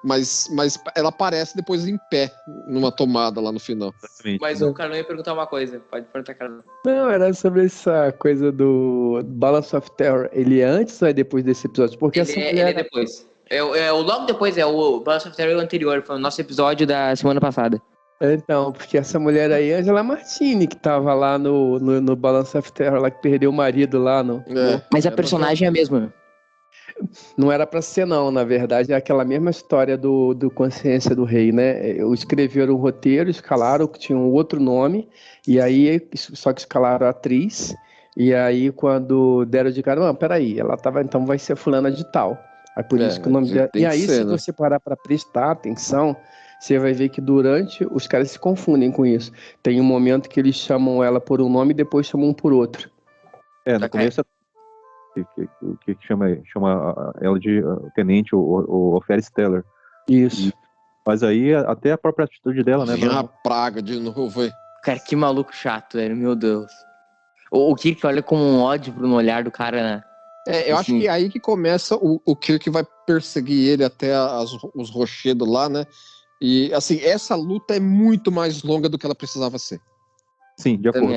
Mas ela aparece depois em pé, numa tomada lá no final. Mas o cara não ia perguntar uma coisa. Pode perguntar, cara. Não, era sobre essa coisa do Balance of Terror. Ele é antes ou é depois desse episódio? Porque ele é depois. Logo depois, o Balance of Terror é o anterior. Foi o nosso episódio da semana passada. Então, porque essa mulher aí é Angela Martini, que tava lá no Balance of Terror, lá que perdeu o marido lá. Mas a personagem é a mesma. Não era pra ser não, na verdade é aquela mesma história do Consciência do Rei, né? Escreveram o roteiro, escalaram que tinha um outro nome, e aí só que escalaram a atriz, e aí quando deram de cara, não, peraí, ela tava, então vai ser fulana de tal. Aí por isso que o nome dela... E aí se você parar pra prestar atenção, você vai ver que durante, os caras se confundem com isso. Tem um momento que eles chamam ela por um nome e depois chamam por outro. No começo que chama ela de tenente ou Ferris Teller. Isso. Mas aí até a própria atitude dela, né? Uma praga de novo, velho. Cara, que maluco chato, velho, meu Deus. O Kirk olha com um ódio no olhar do cara, né? Eu acho que é aí que começa o Kirk vai perseguir ele até os rochedos lá, né? E assim, essa luta é muito mais longa do que ela precisava ser. Sim, de acordo.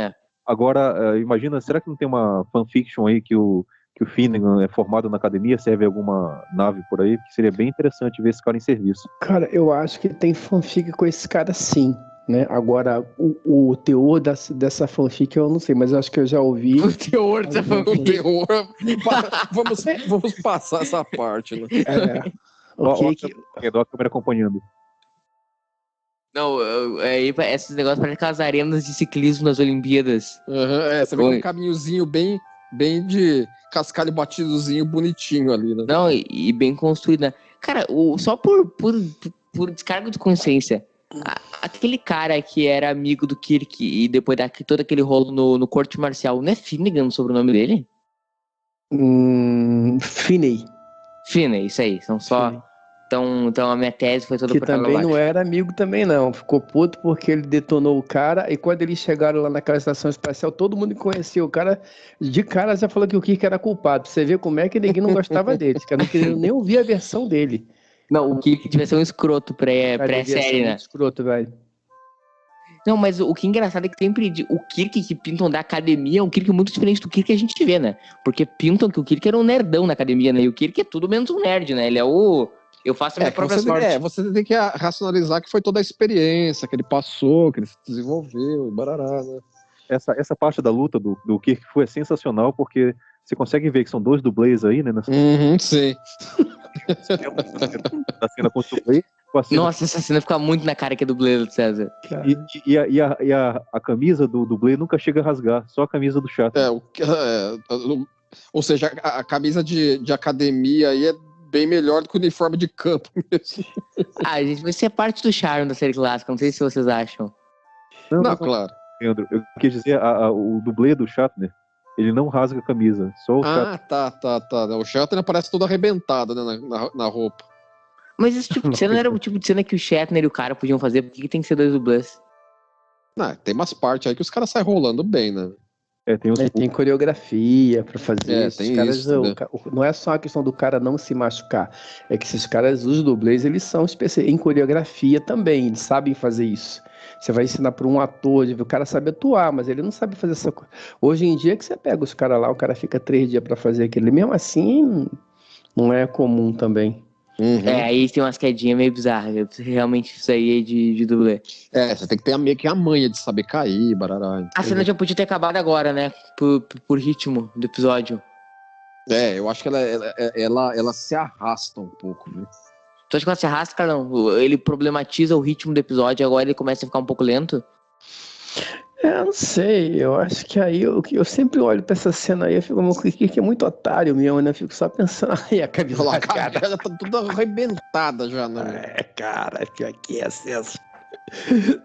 Agora, imagina, será que não tem uma fanfiction aí que o Finnegan é formado na academia, serve alguma nave por aí, que seria bem interessante ver esse cara em serviço. Cara, eu acho que tem fanfic com esse cara sim, né? Agora, o teor dessa fanfic eu não sei, mas eu acho que eu já ouvi. O teor dessa fanfic. Vamos passar essa parte, né? A câmera acompanhando. Não, esses negócios parecem aquelas arenas de ciclismo nas Olimpíadas. Você vê um caminhozinho bem de cascalho batidozinho, bonitinho ali, né? Não, e bem construído, né? Cara, só por descargo de consciência, Aquele cara que era amigo do Kirk e depois todo aquele rolo no corte marcial, não é Finnegan o sobrenome dele? Finney. Finney, isso aí. São só. Finney. Então a minha tese foi toda Que por água também não abaixo. era amigo também, não. Ficou puto porque ele detonou o cara. E quando eles chegaram lá naquela estação espacial, todo mundo conhecia o cara. De cara já falou que o Kirk era culpado. Pra você ver como é que ninguém não gostava dele. Os caras não queriam nem ouvir a versão dele. Não, o Kirk devia ser um escroto Cara, devia ser pré-série, né? muito escroto, velho. Não, mas o que é engraçado é que sempre o Kirk que pintam da academia é um Kirk muito diferente do Kirk que a gente vê, né? Porque pintam que o Kirk era um nerdão na academia, né? E o Kirk é tudo menos um nerd, né? Ele é o... Eu faço a minha própria sorte. Você tem que racionalizar que foi toda a experiência que ele passou, que ele se desenvolveu, barará, né? Essa parte da luta do Kirk foi sensacional, porque você consegue ver que são dois dublês aí, né? Sim. Na cena contra o dublê. Nossa, essa cena fica muito na cara que é dublê do César. E a camisa do dublê nunca chega a rasgar, só a camisa do chato. Ou seja, a camisa de academia aí é bem melhor do que o uniforme de campo mesmo. Gente, vai ser parte do charme da série clássica, não sei se vocês acham. Não, claro. Leandro, eu quis dizer, o dublê do Shatner, ele não rasga a camisa, só o Shatner. Tá. O Shatner aparece todo arrebentado, né, na roupa. Mas esse tipo de cena não era o tipo de cena que o Shatner e o cara podiam fazer, por que tem que ser dois dublês? Não, tem umas partes aí que os caras saem rolando bem, né? Tem coreografia pra fazer. Tem caras, isso, né? Não é só a questão do cara não se machucar. É que esses caras, os dublês, eles são especialistas em coreografia também. Eles sabem fazer isso. Você vai ensinar para um ator, o cara sabe atuar, mas ele não sabe fazer essa coisa. Hoje em dia que você pega os caras lá, o cara fica 3 dias pra fazer aquilo. Mesmo assim, não é comum também. Aí tem umas quedinhas meio bizarras. Realmente isso aí é de dublê. Você tem que ter meio que a manha de saber cair, barará. A cena já podia ter acabado agora, né? Por ritmo do episódio. Eu acho que ela se arrasta um pouco, né? Tu acha que ela se arrasta, Carlão? Ele problematiza o ritmo do episódio e agora ele começa a ficar um pouco lento? Eu não sei, eu acho que aí eu sempre olho pra essa cena aí, eu fico, o Kirk é muito otário mesmo, né? Eu fico só pensando, aí a camisa a cara já tá toda arrebentada já, né? Cara, pior que é acesso.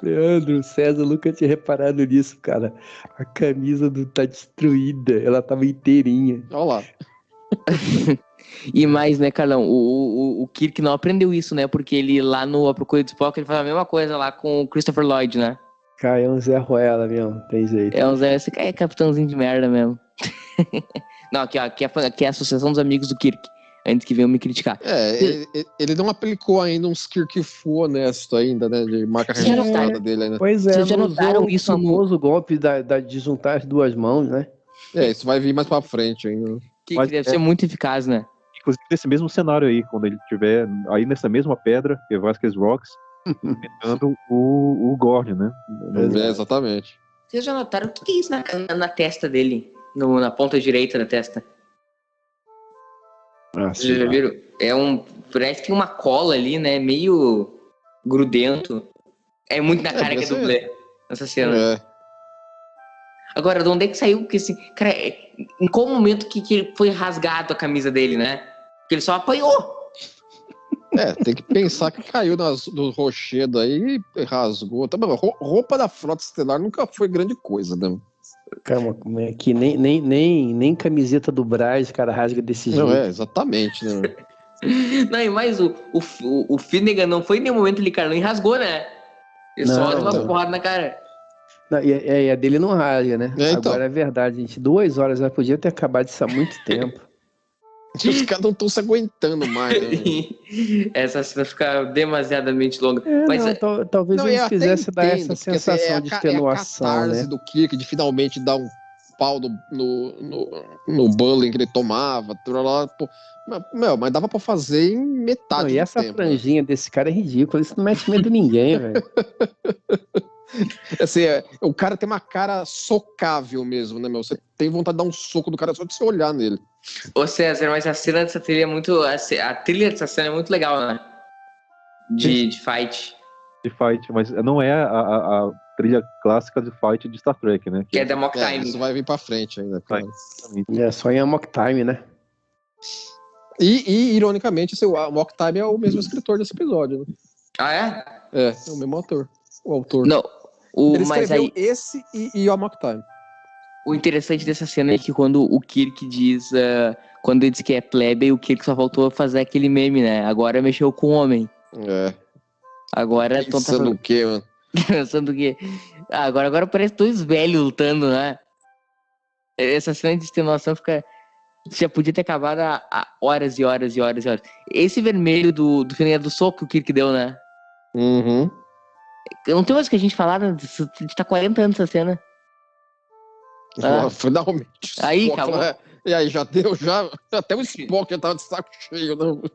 Leandro, César, nunca tinha reparado nisso, cara. A camisa tá destruída, ela tava inteirinha. Olha lá. E mais, né, Carlão, o Kirk não aprendeu isso, né? Porque ele lá no A Procura de Spock, ele faz a mesma coisa lá com o Christopher Lloyd, né? Cara, é um Zé Ruela mesmo, tem jeito. Esse cara é capitãozinho de merda mesmo. Não, aqui é a Associação dos Amigos do Kirk, antes que venham me criticar. Ele não aplicou ainda uns Kirk Fu honesto ainda, né? De marca registrada dele, né? Pois é, vocês já notaram isso no famoso golpe de juntar as duas mãos, né? Isso vai vir mais pra frente ainda. Que deve ser muito eficaz, né? Inclusive nesse mesmo cenário aí, quando ele estiver aí nessa mesma pedra, que é Vasquez Rocks, enfrentando o Gord, né? Exatamente. Vocês já notaram o que é isso na testa dele? Na ponta direita da testa? Vocês já viram? Parece que tem uma cola ali, né? Meio grudento. É muito na cara que é dublê essa cena. Agora, de onde é que saiu? Porque assim, cara, em qual momento que foi rasgado a camisa dele, né? Porque ele só apanhou. Tem que pensar que caiu do rochedo aí e rasgou. Roupa da Frota Estelar nunca foi grande coisa, né? Calma, que nem camiseta do Braz, cara, rasga desse jeito. Não, exatamente, né? Não, e mais o Finnegan não foi em nenhum momento ele, Carlão, e rasgou, né? Ele só deu uma porrada na cara. Não, e a dele não rasga, né? Então. Agora é verdade, gente. 2 horas já podia ter acabado isso há muito tempo. Os caras não estão se aguentando mais, né? Essa cena fica demasiadamente longa. Mas talvez eles quisessem dar essa sensação de extenuação, é a catarse, né? do Kirk de finalmente dar um pau no bullying que ele tomava. Mas dava pra fazer em metade do e essa tempo, franjinha desse cara é ridícula. Isso não mete medo em ninguém, velho. Assim, o cara tem uma cara socável mesmo, né, meu? Você tem vontade de dar um soco do cara só de você olhar nele. Ô César, mas a cena dessa trilha é muito... A trilha dessa cena é muito legal, né? De fight. De fight, mas não é a trilha clássica de fight de Star Trek, né? Que é da Mock Time. Isso vai vir pra frente ainda, cara. Só em Amok Time, né? E ironicamente, o Mock Time é o mesmo escritor desse episódio, né? Ah, é? É o mesmo ator, o autor. Não. Ele Mas escreveu aí, esse e Amok Time. o interessante dessa cena é que quando o Kirk diz... quando ele diz que é plebe, o Kirk só voltou a fazer aquele meme, né? Agora mexeu com o homem. É. Agora... Pensando o quê, mano? Pensando que... agora parece dois velhos lutando, né? Essa cena de extenuação fica... Já podia ter acabado há horas e horas e horas e horas. Esse vermelho do final é do soco que o Kirk deu, né? Uhum. Não tem mais o que a gente falar, né? A gente tá 40 anos essa cena. Ah. Finalmente. Aí, Spock acabou. falou, e aí, já deu, já. Até o Spock já tava de saco cheio, né?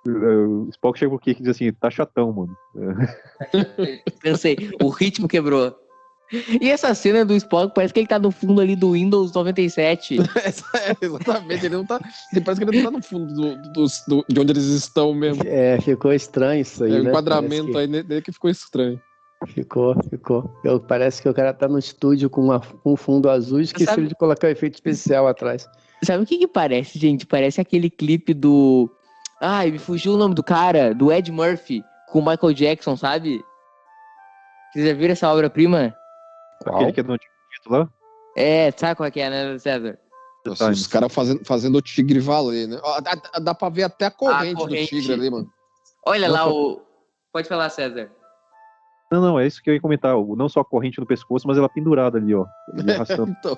O Spock chega pro Kirk e diz assim, tá chatão, mano. Pensei, o ritmo quebrou. E essa cena do Spock parece que ele tá no fundo ali do Windows 97. Exatamente, ele não tá. Parece que ele não tá no fundo de onde eles estão mesmo. Ficou estranho isso aí, O né? enquadramento aí dele que ficou estranho. Ficou. Parece que o cara tá no estúdio com um fundo azul e esqueceu de colocar o efeito especial atrás. Sabe o que parece, gente? Parece aquele clipe do... Ai, me fugiu o nome do cara, do Ed Murphy, com o Michael Jackson, sabe? Vocês já viram essa obra-prima? Aquele que é no título lá? É, sabe qual é que é, né, César? Nossa, os caras fazendo o tigre valer, né? Ó, dá pra ver até a corrente do tigre ali, mano. Olha lá o... Pode falar, César. Não, é isso que eu ia comentar. Não só a corrente no pescoço, mas ela pendurada ali, ó. Ele arrastando. Então,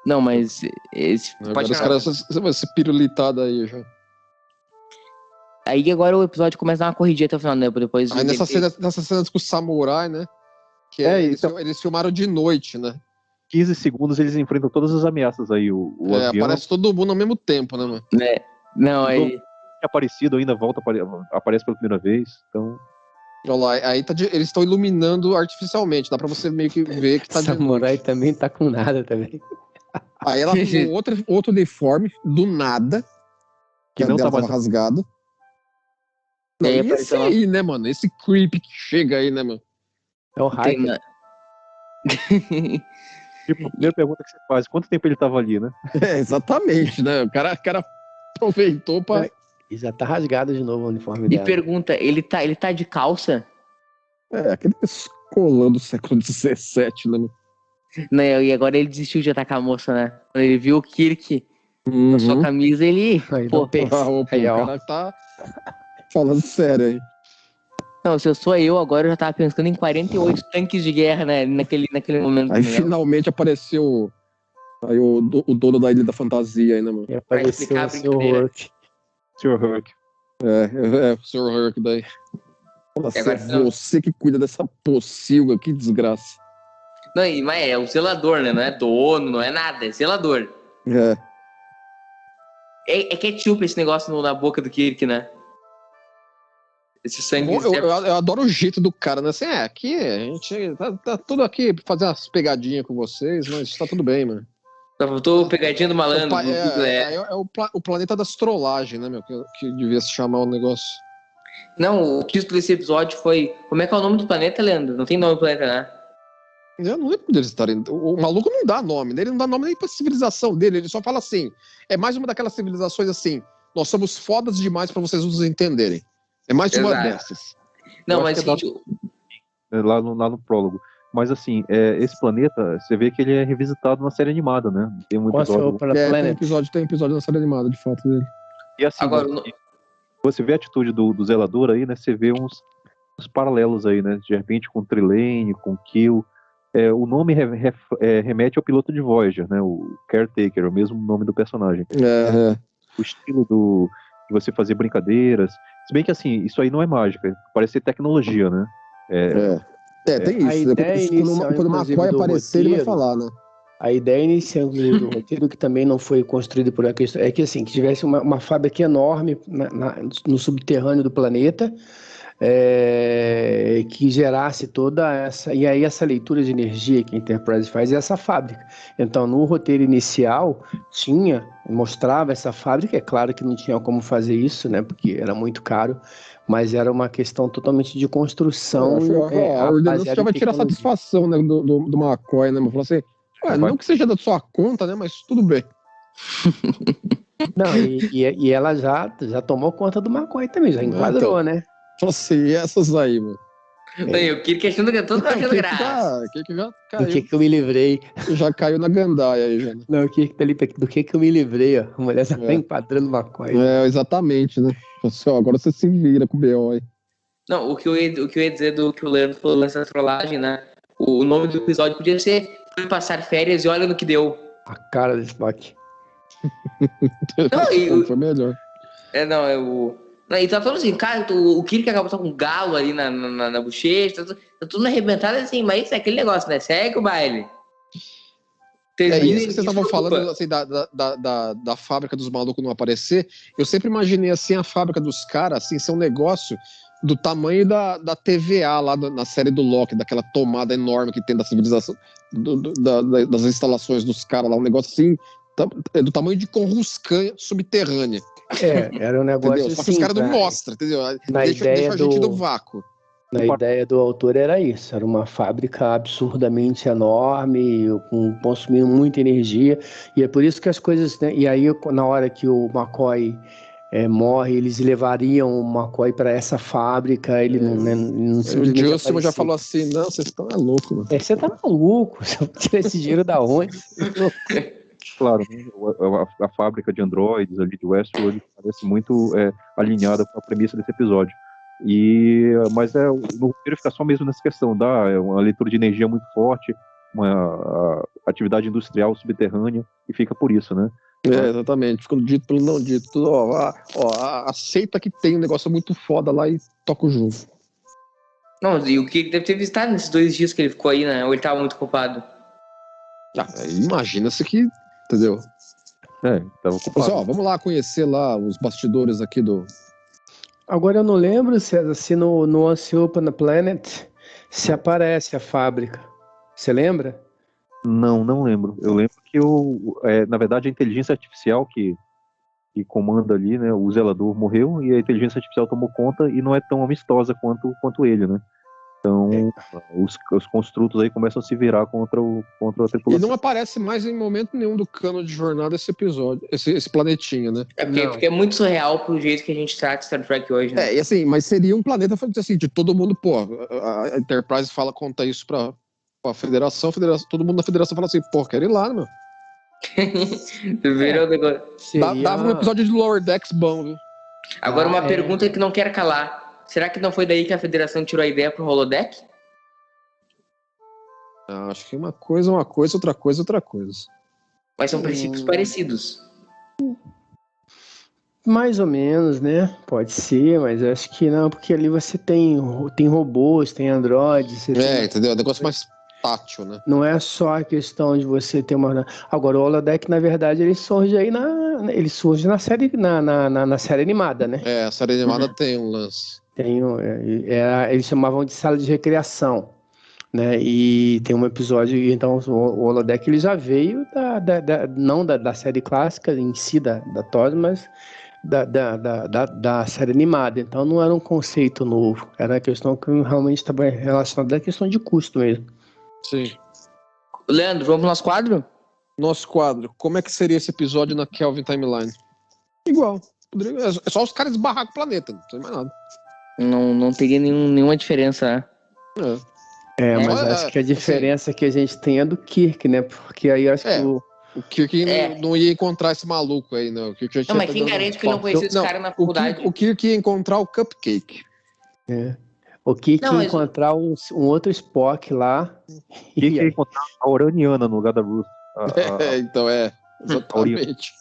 Não, mas... agora Pode os falar. caras vão ser pirulitado aí já. Aí agora o episódio começa a dar uma corridinha até o final, né? Depois Aí nessa cena com o samurai, né? Que eles filmaram de noite, né? 15 segundos eles enfrentam todas as ameaças aí. O avião aparece todo mundo ao mesmo tempo, né, mano? Não, aí... é aparecido ainda, aparece pela primeira vez. Então... Olha lá, aí eles estão iluminando artificialmente. Dá pra você meio que ver que tá O de samurai noite. também tá com nada também. Aí ela tem outro uniforme, do nada. Que não dela tá mais tava rasgado. Não, Aí e apareceu esse aí, né, mano? Esse creep que chega aí, né, mano? É o Tem hype. Tipo, a primeira pergunta que você faz, quanto tempo ele tava ali, né? Exatamente, né? O cara aproveitou pra... E já tá rasgado de novo o uniforme E dela. pergunta, ele tá de calça? aquele colando do século XVII, né, mano? Não, e agora ele desistiu de atacar a moça, né? Quando ele viu o Kirk na sua camisa, ele... Aí Pô, não pensa. O Aí, ó. cara tá falando sério aí. não, se eu sou eu, agora eu já tava pensando em 48 tanques de guerra, né? Naquele momento. Aí né? finalmente apareceu aí o dono da Ilha da Fantasia aí, né, mano? E apareceu explicar a o seu brincadeira. Hulk. Sr. Hulk. O Sr. Hulk daí. Fala, E agora você que cuida dessa pocilga, que desgraça. Não, mas é o zelador, né? Não é dono, não é nada, é zelador. É ketchup esse negócio na boca do Kirk, né? Esse sangue... Eu adoro o jeito do cara, né? Assim, aqui a gente tá tudo aqui pra fazer umas pegadinhas com vocês, mas tá tudo bem, mano. Só faltou pegadinha do malandro. O planeta das trollagens, né, meu? Que devia se chamar o negócio. Não, o título desse episódio foi... Como é que é o nome do planeta, Leandro? Não tem nome do planeta, né? Eu não lembro deles estarem. O maluco não dá nome, né? Ele não dá nome nem pra civilização dele, ele só fala assim. É mais uma daquelas civilizações assim. Nós somos fodas demais pra vocês nos entenderem. É mais uma Exato. dessas. Não, Eu mas acho que lá no prólogo. Mas assim, esse planeta, você vê que ele é revisitado na série animada, né? Tem um episódio. Tem episódio na série animada, de fato, dele. E assim, Agora, você vê a atitude do zelador aí, né? Você vê uns paralelos aí, né? De repente com Trelane, com Kill. O nome remete ao piloto de Voyager, né? O Caretaker, o mesmo nome do personagem. O estilo de você fazer brincadeiras. Se bem que assim, isso aí não é mágica, parece ser tecnologia, né? Tem isso. Quando o McCoy aparecer, ele vai falar, né? A ideia inicial do roteiro, que também não foi construído por uma questão, é que assim, que tivesse uma fábrica enorme no subterrâneo do planeta, que gerasse toda essa... E aí essa leitura de energia que a Enterprise faz é essa fábrica. Então, no roteiro inicial, mostrava essa fábrica. É claro que não tinha como fazer isso, né? Porque era muito caro, mas era uma questão totalmente de construção. A ordenança já vai tirar satisfação, né, do McCoy, né? Falou assim, não que seja da sua conta, né? Mas tudo bem. Não, e ela já tomou conta do McCoy também, já enquadrou, Então. né? Falei assim, e essas aí, mano? Aí, o Kirk achando que é tudo achando graça. O que já Do caiu, que eu me livrei. já caiu na gandaia aí, já. Não, o que tá ali, do que eu me livrei, ó. A mulher já tá É. enquadrando o McCoy. É, exatamente, né? Assim, ó, agora você se vira com o B.O. aí. Não, o que eu ia dizer do que o Leandro falou nessa trollagem, né? O nome do episódio podia ser Fui Passar Férias e Olha no que Deu. A cara do Spock. Não, e Foi melhor. Não, e tá falando assim, cara, o Kirk acabou com um galo ali na bochecha, tá tudo arrebentado assim, mas isso é aquele negócio, né? Segue o baile. É isso que vocês estavam falando assim, da fábrica dos malucos não aparecer. Eu sempre imaginei assim a fábrica dos caras assim, ser um negócio do tamanho da TVA lá na série do Loki, daquela tomada enorme que tem da civilização, das instalações dos caras lá, um negócio assim, do tamanho de Coruscant subterrânea. Era um negócio Entendeu? Só que assim. os caras não mostram, entendeu? Deixa a gente no vácuo. Na ideia do autor era isso, era uma fábrica absurdamente enorme, consumindo muita energia, e é por isso que as coisas, né, e aí na hora que o McCoy morre, eles levariam o McCoy para essa fábrica, ele não O Justin já falou assim, não, vocês estão loucos, mano. Você tá maluco, você tira esse dinheiro da onde? Claro, né, a fábrica de androides ali de Westworld parece muito alinhada com a premissa desse episódio. Mas no roteiro fica só mesmo nessa questão uma leitura de energia muito forte, uma atividade industrial subterrânea, e fica por isso, né? Exatamente, ficando dito pelo não dito. Tudo, aceita que tem um negócio muito foda lá e toca o jogo. Não, e o Kirk deve ter visitado nesses 2 dias que ele ficou aí, né? Ou ele tava muito ocupado. Imagina-se que, entendeu? Tava ocupado. Mas, vamos lá conhecer lá os bastidores aqui do... Agora eu não lembro, César, se no Once Upon a Planet se aparece a fábrica. Você lembra? Não lembro. Eu lembro que na verdade a inteligência artificial que comanda ali, né, o zelador morreu e a inteligência artificial tomou conta e não é tão amistosa quanto ele, né? Então os construtos aí começam a se virar contra a tripulação. E não aparece mais em momento nenhum do cano de jornada esse episódio, esse planetinha, né? Porque é muito surreal pro jeito que a gente trata Star Trek hoje, né? E assim, mas seria um planeta assim, de todo mundo, a Enterprise conta isso pra federação, todo mundo na federação fala assim, quero ir lá, meu. Virou o negócio. Dava um episódio de Lower Decks bom, viu? Agora uma pergunta que não quero calar. Será que não foi daí que a federação tirou a ideia pro holodeck? Acho que uma coisa, outra coisa, outra coisa. Mas são princípios parecidos. Mais ou menos, né? Pode ser, mas eu acho que não, porque ali você tem robôs, tem androides. Entendeu? É um negócio mais tátil, né? Não é só a questão de você ter uma... Agora, o holodeck, na verdade, ele surge aí na série, na série animada, né? A série animada tem um lance. Eles chamavam de sala de recreação, né? E tem um episódio, então o holodeck ele já veio não da série clássica em si, da TOS, mas da série animada. Então não era um conceito novo, era a questão que realmente estava relacionada à questão de custo mesmo. Sim. Leandro, vamos pro nosso quadro? Nosso quadro. Como é que seria esse episódio na Kelvin Timeline? Igual. É só os caras esbarrar com o planeta, não tem mais nada. Não teria nenhuma diferença, né? Mas acho que a diferença que a gente tem é do Kirk, né? Porque aí acho que o Kirk não ia encontrar esse maluco aí, não. O Kirk já mas quem garante que ele não conhecia esse cara na faculdade? O Kirk ia encontrar o Cupcake. O Kirk ia encontrar um outro Spock lá. E ia encontrar a Uraniana no lugar da Ruth. Exatamente.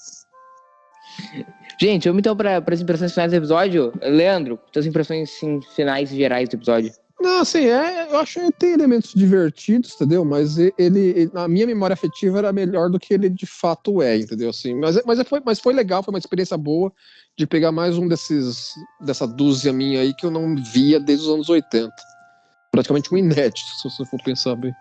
Gente, vamos então para as impressões finais do episódio. Leandro, suas impressões finais e gerais do episódio. Não, assim, eu acho que tem elementos divertidos, entendeu? Mas ele, na minha memória afetiva, era melhor do que ele de fato é, entendeu? Assim, mas foi legal, foi uma experiência boa de pegar mais um dessa dúzia minha aí que eu não via desde os anos 80. Praticamente um inédito, se você for pensar bem.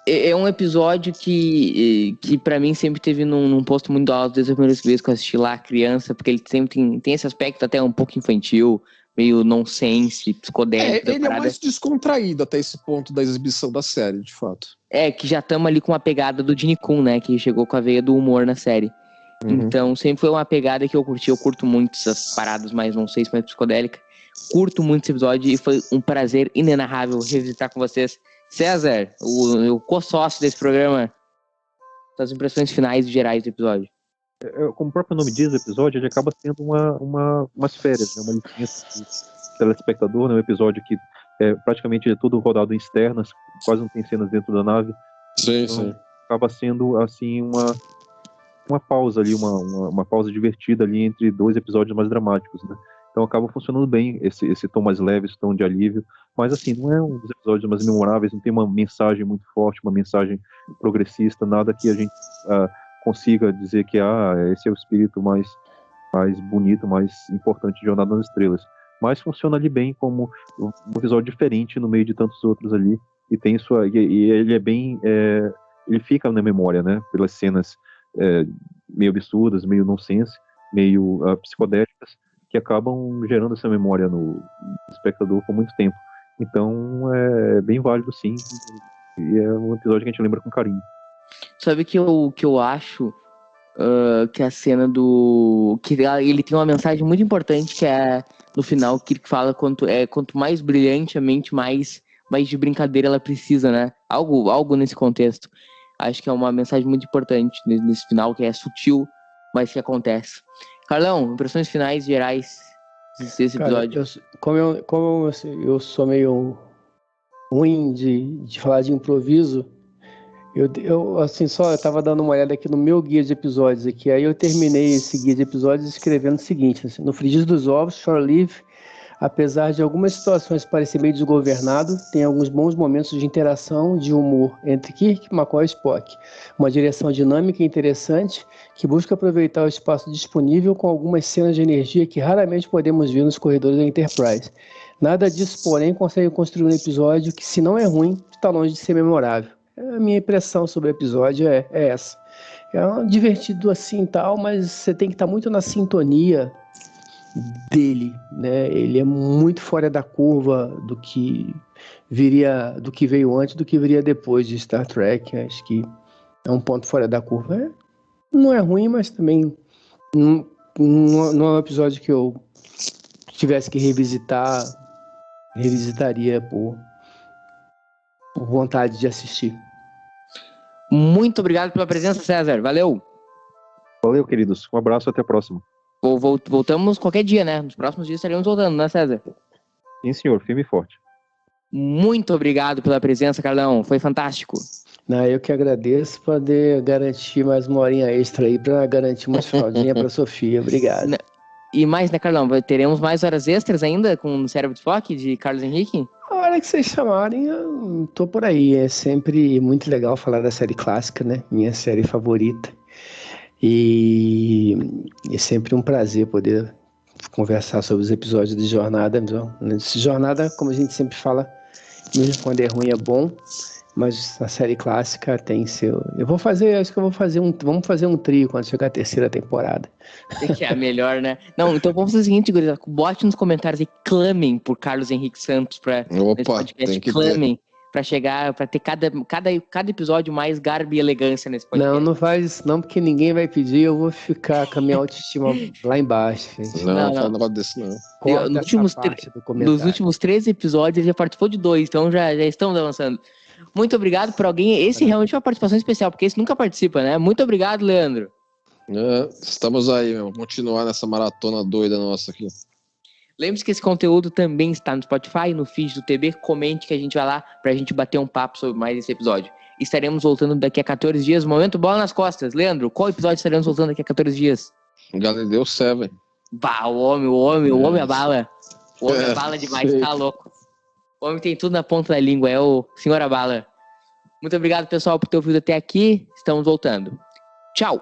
É um episódio que pra mim sempre teve num posto muito alto desde a primeira vez que eu assisti lá, criança, porque ele sempre tem esse aspecto até um pouco infantil, meio nonsense, psicodélico. Ele é mais descontraído até esse ponto da exibição da série, de fato. Que já estamos ali com uma pegada do Gene Kun, né, que chegou com a veia do humor na série. Então sempre foi uma pegada que eu curti. Eu curto muito essas paradas mais, não sei se mais psicodélica. Curto muito esse episódio e foi um prazer inenarrável revisitar com vocês. César, o co-sócio desse programa, suas impressões finais e gerais do episódio. Como o próprio nome diz, o episódio ele acaba sendo umas férias, né? Uma licença do telespectador, né? Um episódio que praticamente é todo rodado em externas, quase não tem cenas dentro da nave. Sim, Então, sim. acaba sendo assim uma pausa ali, uma pausa divertida ali entre dois episódios mais dramáticos, né? Então acaba funcionando bem esse tom mais leve, esse tom de alívio, mas assim, não é um dos episódios mais memoráveis, não tem uma mensagem muito forte, uma mensagem progressista, nada que a gente consiga dizer que esse é o espírito mais bonito, mais importante de Jornada nas Estrelas. Mas funciona ali bem como um episódio diferente no meio de tantos outros ali, e tem e ele é bem, ele fica na memória, né, pelas cenas meio absurdas, meio nonsense, meio psicodélicas, que acabam gerando essa memória no espectador por muito tempo. Então é bem válido, sim, e é um episódio que a gente lembra com carinho. Sabe que eu acho que a cena que ele tem uma mensagem muito importante, que é no final, que ele fala quanto mais brilhante a mente, mais de brincadeira ela precisa, né? Algo nesse contexto. Acho que é uma mensagem muito importante nesse final, que é sutil, mas que acontece. Carlão, impressões finais gerais desse episódio. Como eu sou meio ruim de falar de improviso, eu tava dando uma olhada aqui no meu guia de episódios aqui, aí eu terminei esse guia de episódios escrevendo o seguinte, assim, no frigir dos ovos, Shore Leave, apesar de algumas situações parecer meio desgovernado, tem alguns bons momentos de interação, de humor entre Kirk, McCoy e Spock. Uma direção dinâmica e interessante que busca aproveitar o espaço disponível com algumas cenas de energia que raramente podemos ver nos corredores da Enterprise. Nada disso, porém, consegue construir um episódio que, se não é ruim, está longe de ser memorável. A minha impressão sobre o episódio é essa. É um divertido assim e tal, mas você tem que estar muito na sintonia dele, né? Ele é muito fora da curva do que veio antes, do que viria depois de Star Trek. Acho que é um ponto fora da curva. Não é ruim, mas também não é um episódio que eu tivesse que revisitaria por vontade de assistir. Muito obrigado pela presença, César. Valeu. Valeu, queridos. Um abraço, até a próxima. Voltamos qualquer dia, né? Nos próximos dias estaremos voltando, né, César? Sim, senhor. Firme e forte. Muito obrigado pela presença, Carlão. Foi fantástico. Eu que agradeço, poder garantir mais uma horinha extra aí para garantir uma fraldinha para Sofia. Obrigado. E mais, né, Carlão? Teremos mais horas extras ainda com o Cérebro de Spock, de Carlos Henrique? A hora que vocês chamarem, eu tô por aí. É sempre muito legal falar da série clássica, né? Minha série favorita. E é sempre um prazer poder conversar sobre os episódios de Jornada. Jornada, como a gente sempre fala, mesmo quando é ruim é bom, mas a série clássica tem seu... Vamos fazer um trio quando chegar a terceira temporada. Que é a melhor, né? Não, então vamos fazer o seguinte, gurizada, bote nos comentários e clamem por Carlos Henrique Santos nesse podcast. Clamem pra chegar, pra ter cada episódio mais garbo e elegância nesse podcast. Não faz isso não, porque ninguém vai pedir, eu vou ficar com a minha autoestima lá embaixo, gente. Não fala negócio desse não. Nos últimos 13 episódios ele já participou de 2, então já estamos avançando. Muito obrigado por alguém. Esse realmente é uma participação especial, porque esse nunca participa, né? Muito obrigado, Leandro. Estamos aí, meu. Continuar nessa maratona doida nossa aqui. Lembre-se que esse conteúdo também está no Spotify, no feed do TB. Comente que a gente vai lá pra gente bater um papo sobre mais esse episódio. Estaremos voltando daqui a 14 dias. Momento bola nas costas. Leandro, qual episódio estaremos voltando daqui a 14 dias? Galileu 7. Bah, o homem abala. O homem abala demais, tá louco. O homem tem tudo na ponta da língua, é o senhor abala. Muito obrigado, pessoal, por ter ouvido até aqui. Estamos voltando. Tchau!